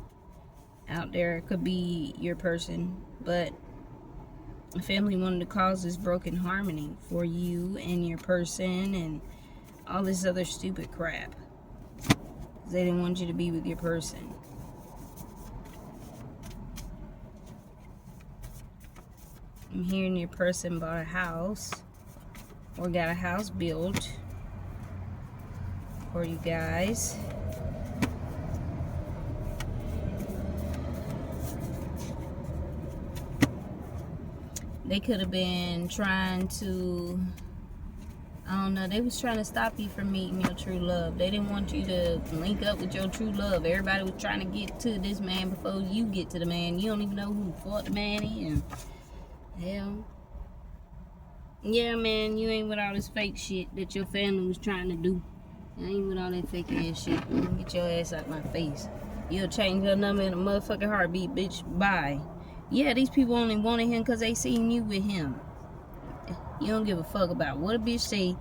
out there could be your person. But the family wanted to cause this broken harmony for you and your person and all this other stupid crap. They didn't want you to be with your person. I'm hearing your person bought a house or got a house built for you guys. They could have been trying to, I don't know, they was trying to stop you from meeting your true love. They didn't want you to link up with your true love. Everybody was trying to get to this man before you get to the man. You don't even know who fought the man in. Hell. Yeah, man, you ain't with all this fake shit that your family was trying to do. You ain't with all that fake ass shit. Get your ass out my face. You'll change your number in a motherfucking heartbeat, bitch. Bye. Yeah, these people only wanted him because they seen you with him. You don't give a fuck about what a bitch say,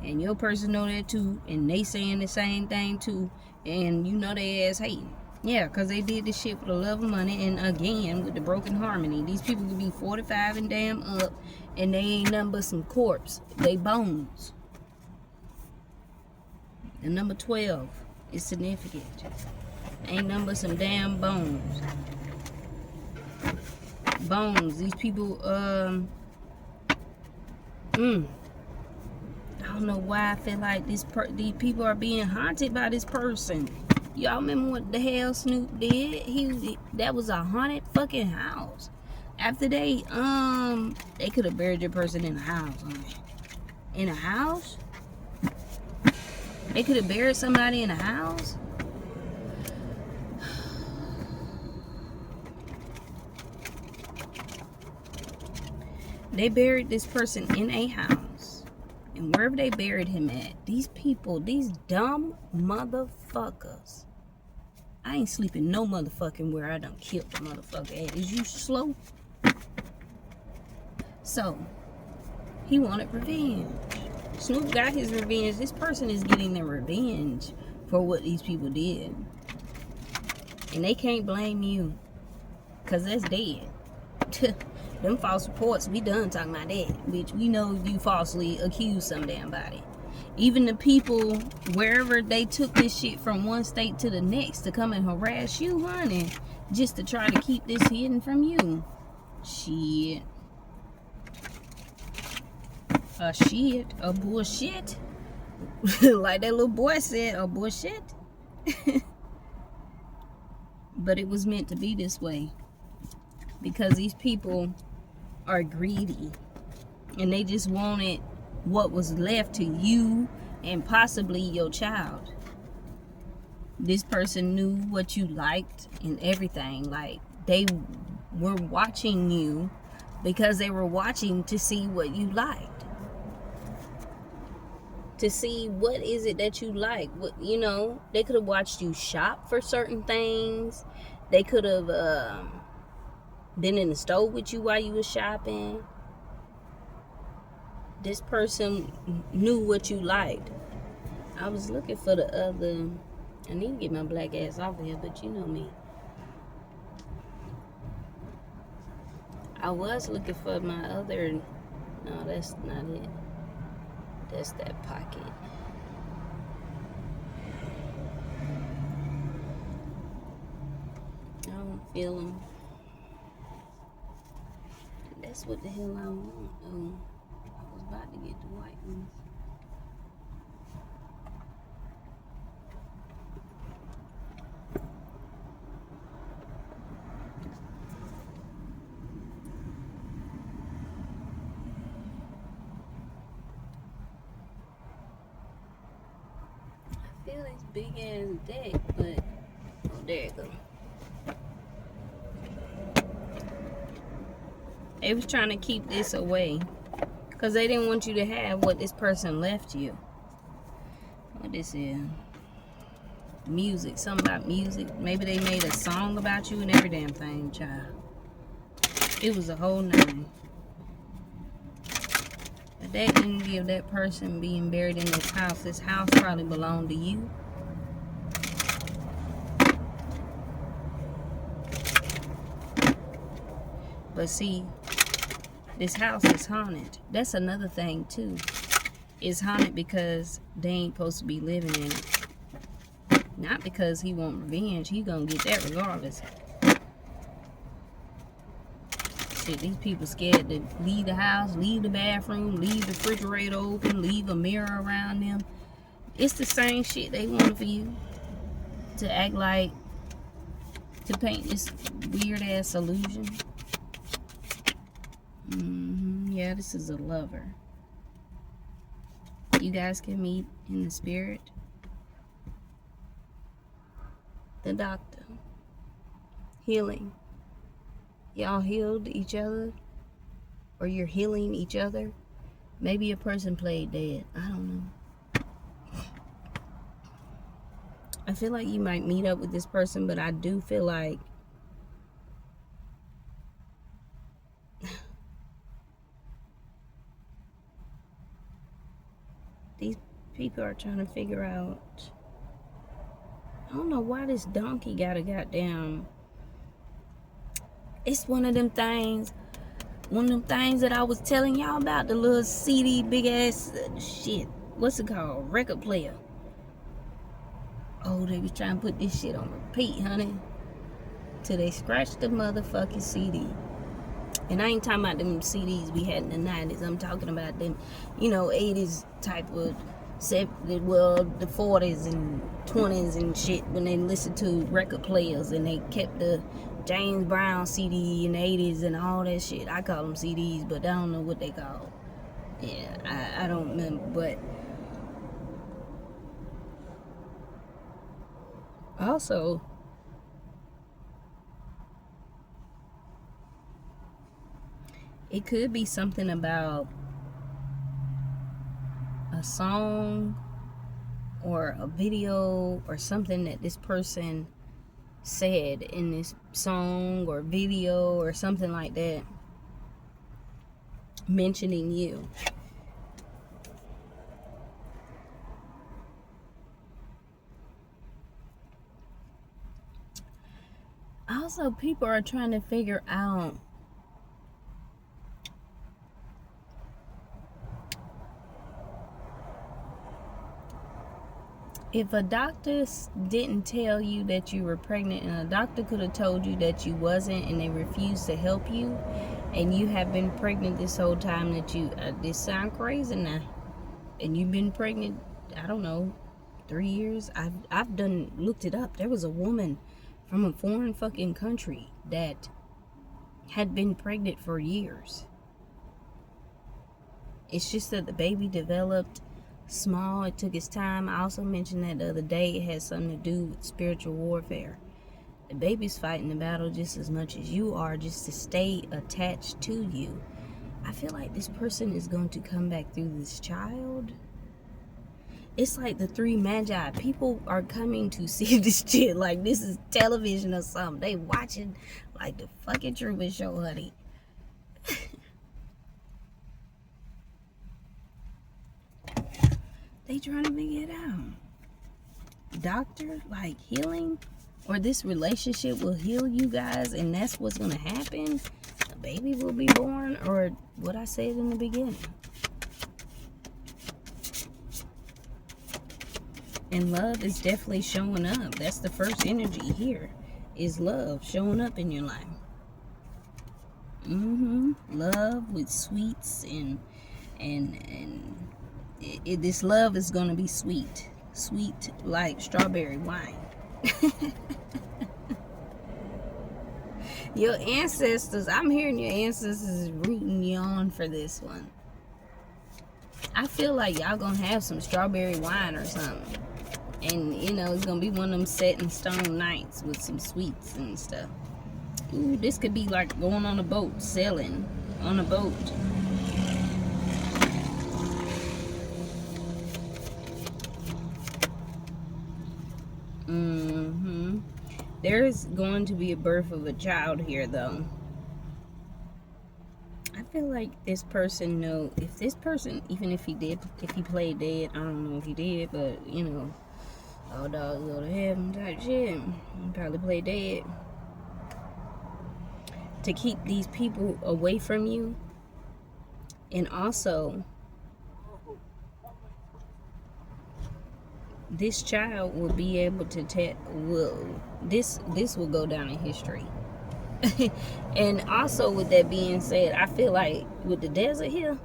and your person know that too, and they saying the same thing too, and you know they ass hating. Yeah, because they did this shit for the love of money, and again, with the broken harmony. These people could be 45 and damn up, and they ain't nothing but some corpse. They bones. The number 12 is significant. Ain't nothing but some damn bones. bones. These people, I don't know why I feel like these people are being haunted by this person. Y'all remember what the hell Snoop did? That was a haunted fucking house. After they could have buried your person in a house. In a house? They could have buried somebody in a house? They buried this person in a house. And wherever they buried him at, these people, these dumb motherfuckers. I ain't sleeping no motherfucking where I done killed the motherfucker at. Is you slow? So, he wanted revenge. Snoop got his revenge. This person is getting their revenge for what these people did. And they can't blame you. Because that's dead. Them false reports, we done talking about that. Bitch, we know you falsely accused some damn body. Even the people, wherever they took this shit from one state to the next to come and harass you, honey, just to try to keep this hidden from you. Shit. A bullshit. Like that little boy said, a bullshit. But it was meant to be this way. Because these people are greedy. And they just wanted what was left to you and possibly your child. This person knew what you liked and everything. Like, they were watching you because they were watching to see what you liked. To see what is it that you like. What, you know, they could have watched you shop for certain things. They could have been in the store with you while you was shopping. This person knew what you liked. I was looking for the other. I need to get my black ass off here, but you know me. I was looking for my other. No, that's not it. That's that pocket. I don't feel them. That's what the hell I want. Oh, I was about to get the white ones. I feel this big ass deck, but oh, there it goes. They was trying to keep this away because they didn't want you to have what this person left you. What this is? Music. Something about music. Maybe they made a song about you and every damn thing, child. It was a whole nine. But that didn't give that person being buried in this house. This house probably belonged to you. But see, this house is haunted. That's another thing too. It's haunted because they ain't supposed to be living in it. Not because he want revenge. He gonna get that regardless. Shit, these people scared to leave the house, leave the bathroom, leave the refrigerator open, leave a mirror around them. It's the same shit they wanted for you. To act like, to paint this weird ass illusion. Yeah, this is a lover. You guys can meet in the spirit. The doctor. Healing. Y'all healed each other. Or you're healing each other. Maybe a person played dead. I don't know. I feel like you might meet up with this person, but I do feel like these people are trying to figure out. I don't know why this donkey got a goddamn. It's one of them things that I was telling y'all about, the little CD big ass shit. What's it called? Record player. Oh, they was trying to put this shit on repeat, honey. Till they scratched the motherfucking CD. And I ain't talking about them CDs we had in the 90s. I'm talking about them, 80s type of, the 40s and 20s and shit, when they listened to record players and they kept the James Brown CD in the 80s and all that shit. I call them CDs, but I don't know what they call. Yeah, I don't remember, but also, it could be something about a song or a video or something that this person said in this song or video or something like that, mentioning you. Also, people are trying to figure out if a doctor didn't tell you that you were pregnant, and a doctor could have told you that you wasn't, and they refused to help you, and you have been pregnant this whole time, that you, this sound crazy now, and you've been pregnant, I don't know, 3 years. I've done looked it up. There was a woman from a foreign fucking country that had been pregnant for years. It's just that the baby developed small. It took its time. I also mentioned that the other day. It has something to do with spiritual warfare. The baby's fighting the battle just as much as you are, just to stay attached to you. I feel like this person is going to come back through this child. It's like the three magi. People are coming to see this shit like this is television or something. They watching like the fucking Truman Show, honey. They trying to figure it out. Doctor, like healing, or this relationship will heal you guys, and that's what's gonna happen. A baby will be born, or what I said in the beginning. And love is definitely showing up. That's the first energy here, is love showing up in your life. Love with sweets and this love is gonna be sweet like strawberry wine. Your ancestors, I'm hearing your ancestors is rooting you on for this one. I feel like y'all gonna have some strawberry wine or something, and it's gonna be one of them set in stone nights with some sweets and stuff. Ooh, this could be like going on a boat, sailing on a boat. There's going to be a birth of a child here, though. I feel like this person if this person, even if he played dead, I don't know if he did, but all dogs go to heaven type shit. He probably played dead to keep these people away from you, and also this child will be able to this will go down in history. And also, with that being said, I feel like with the desert here,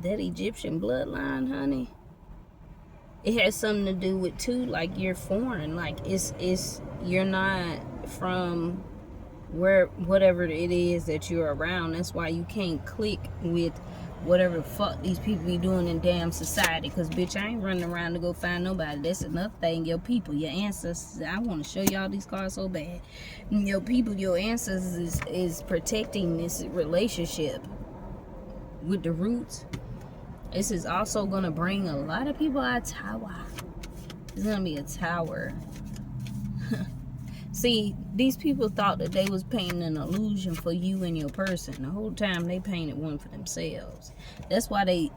that Egyptian bloodline, honey, it has something to do with too, like you're foreign, like it's you're not from whatever it is that you're around. That's why you can't click with whatever the fuck these people be doing in damn society. Because bitch, I ain't running around to go find nobody. That's enough thing. Your people, your ancestors, I want to show y'all these cards so bad. Your people, your ancestors is protecting this relationship with the roots. This is also going to bring a lot of people out of tower. It's going to be a tower. See, these people thought that they was painting an illusion for you and your person. The whole time they painted one for themselves. That's why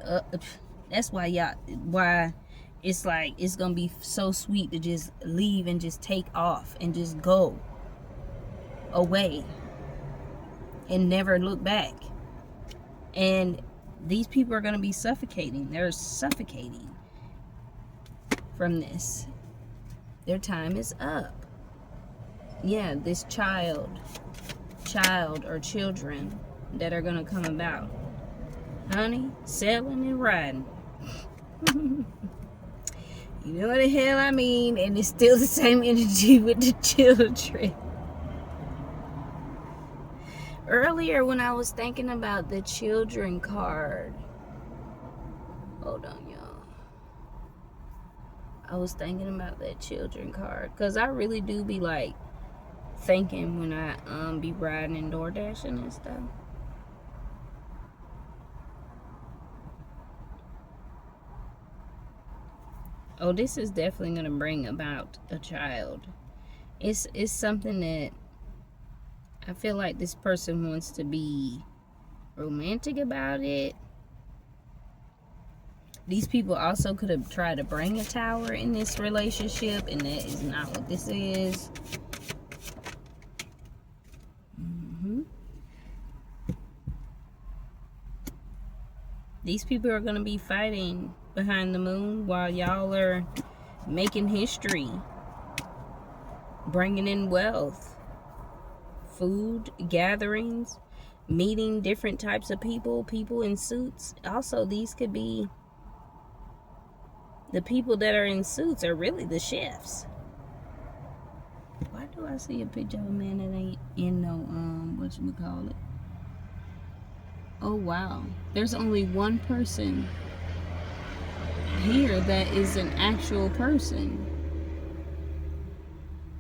why it's like it's gonna be so sweet to just leave and just take off and just go away and never look back. And these people are gonna be suffocating. They're suffocating from this. Their time is up. Yeah, this child child or children that are going to come about. Honey, selling and riding. You know what the hell I mean? And it's still the same energy with the children. Earlier when I was thinking about the children card. Hold on, y'all. I was thinking about that children card. Because I really do be like thinking when I be riding and door dashing and stuff. Oh, this is definitely going to bring about a child. It's something that I feel like this person wants to be romantic about it. These people also could have tried to bring a tower in this relationship, and that is not what this is. These people are going to be fighting behind the moon while y'all are making history, bringing in wealth, food, gatherings, meeting different types of people in suits. Also, these could be the people that are in suits are really the chefs. Why do I see a picture of a man that ain't in no whatchamacallit? Oh wow, there's only one person here that is an actual person.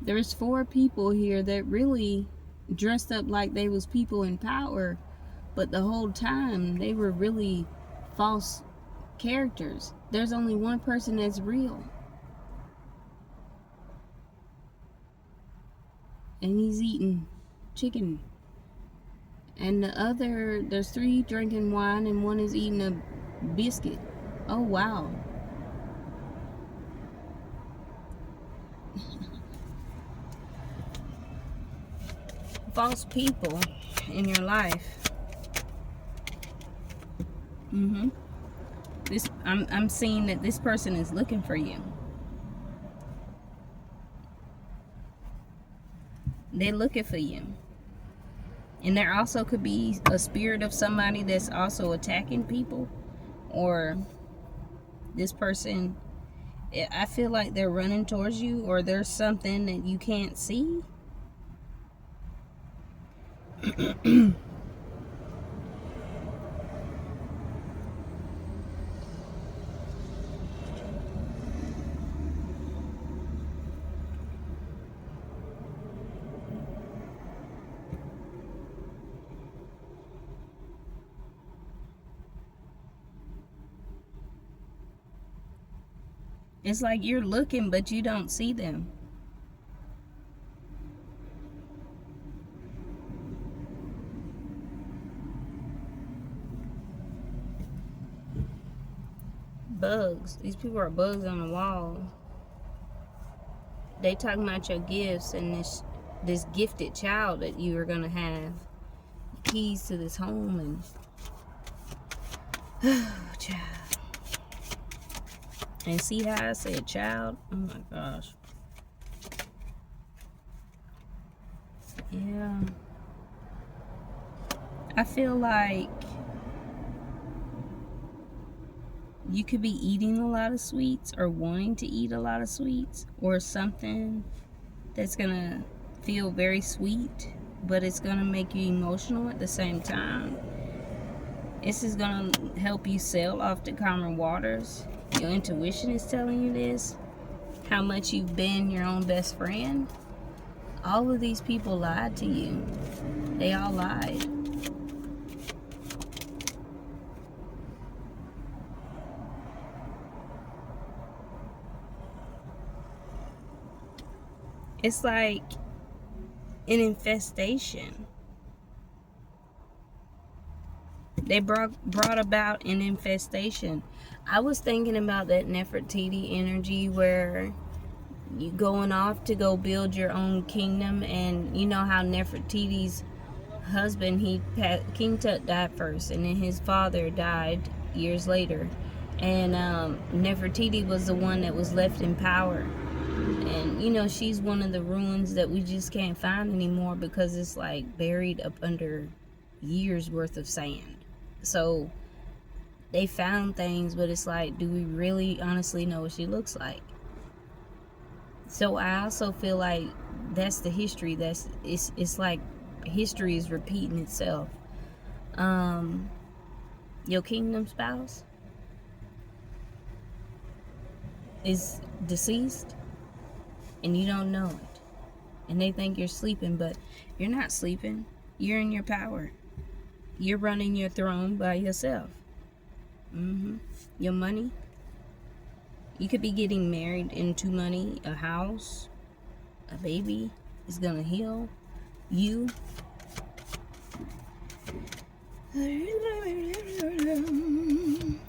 There's 4 people here that really dressed up like they was people in power, but the whole time they were really false characters. There's only one person that's real, and he's eating chicken, and the other, there's 3 drinking wine and 1 is eating a biscuit. Oh wow. False people in your life. I'm seeing that this person is looking for you. They're looking for you. And there also could be a spirit of somebody that's also attacking people, or this person, I feel like they're running towards you, or there's something that you can't see. It's like you're looking, but you don't see them. Bugs. These people are bugs on the wall. They talking about your gifts and this gifted child that you are gonna have. Keys to this home and oh, child. And see how I said child? Oh my gosh. Yeah. I feel like you could be eating a lot of sweets or wanting to eat a lot of sweets, or something that's gonna feel very sweet, but it's gonna make you emotional at the same time. This is gonna help you sail off to calmer waters. Your intuition is telling you this. How much you've been your own best friend. All of these people lied to you. They all lied. It's like an infestation. They brought about an infestation. I was thinking about that Nefertiti energy where you going off to go build your own kingdom, and you know how Nefertiti's husband, King Tut died first, and then his father died years later, and Nefertiti was the one that was left in power, And, you know, she's one of the ruins that we just can't find anymore because it's like buried up under years worth of sand. So they found things, but it's like, do we really honestly know what she looks like? So I also feel like that's the history. It's like history is repeating itself. Your kingdom spouse is deceased and you don't know it, and they think you're sleeping, but you're not sleeping. You're in your power. You're running your throne by yourself. Your money, you could be getting married into money, a house, a baby is gonna heal you.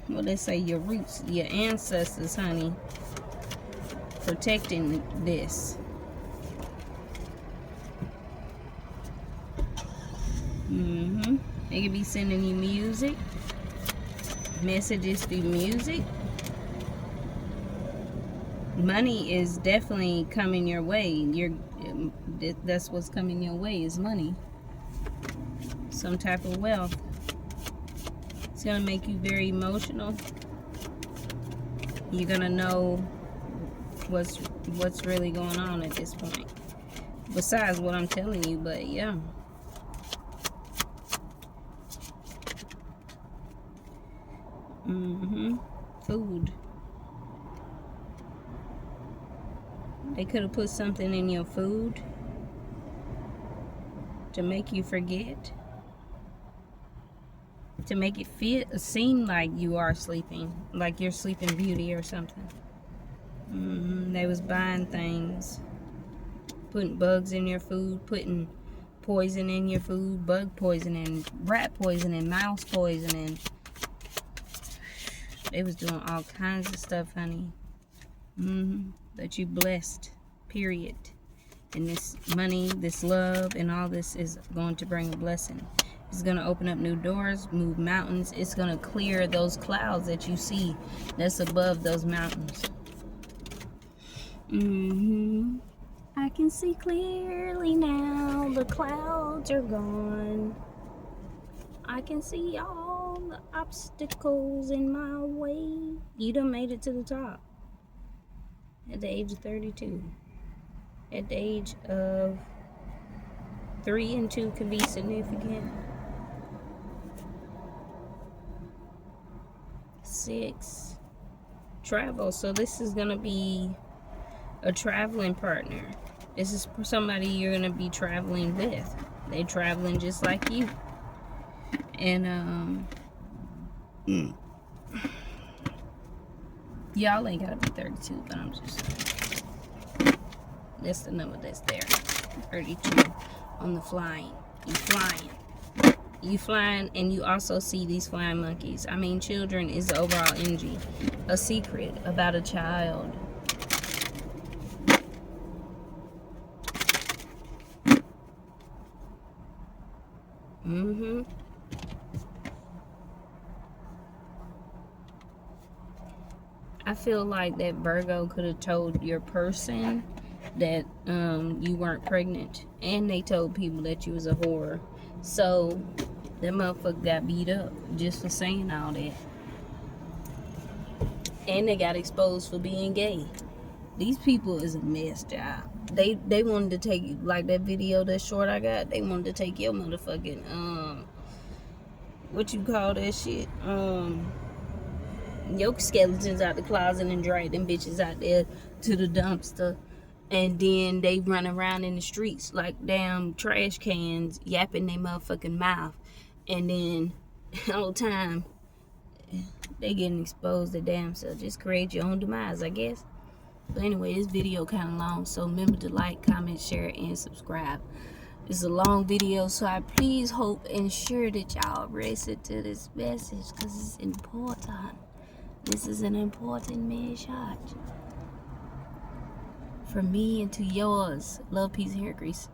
Well, they say your roots, your ancestors, honey, protecting this. They could be sending you music, messages through music. Money is definitely coming your way. That's what's coming your way is money. Some type of wealth. It's gonna make you very emotional. You're gonna know what's really going on at this point. Besides what I'm telling you, but yeah. Food. They could have put something in your food to make you forget, to make it seem like you are sleeping, like you're Sleeping Beauty or something. They was buying things, putting bugs in your food, putting poison in your food, bug poisoning, rat poisoning, mouse poisoning. They was doing all kinds of stuff, honey. That you blessed, period. And this money, this love, and all this is going to bring a blessing. It's going to open up new doors, move mountains. It's going to clear those clouds that you see that's above those mountains. I can see clearly now. The clouds are gone. I can see all the obstacles in my way. You done made it to the top. At the age of 32. At the age of 3 and 2 can be significant. 6, travel. So this is gonna be a traveling partner. This is somebody you're gonna be traveling with. They traveling just like you. And y'all ain't gotta be 32, but I'm just saying. That's the number that's there. 32 on the flying. You flying, and you also see these flying monkeys. I mean, children is the overall energy. A secret about a child. I feel like that Virgo could have told your person that you weren't pregnant, and they told people that you was a whore. So that motherfucker got beat up just for saying all that, and they got exposed for being gay. These people is a mess, child. They wanted to take, like that video, that short I got, they wanted to take your motherfucking what you call that shit, your skeletons out the closet and drag them bitches out there to the dumpster, and then they run around in the streets like damn trash cans, yapping their motherfucking mouth, and then the whole time they getting exposed to damn self. Just create your own demise, I guess. But anyway, this video kind of long, so remember to like, comment, share, and subscribe. It's a long video, so I please hope and sure that y'all listen to this message, because it's important. This is an important message from me and to yours. Love, peace, and hair grease.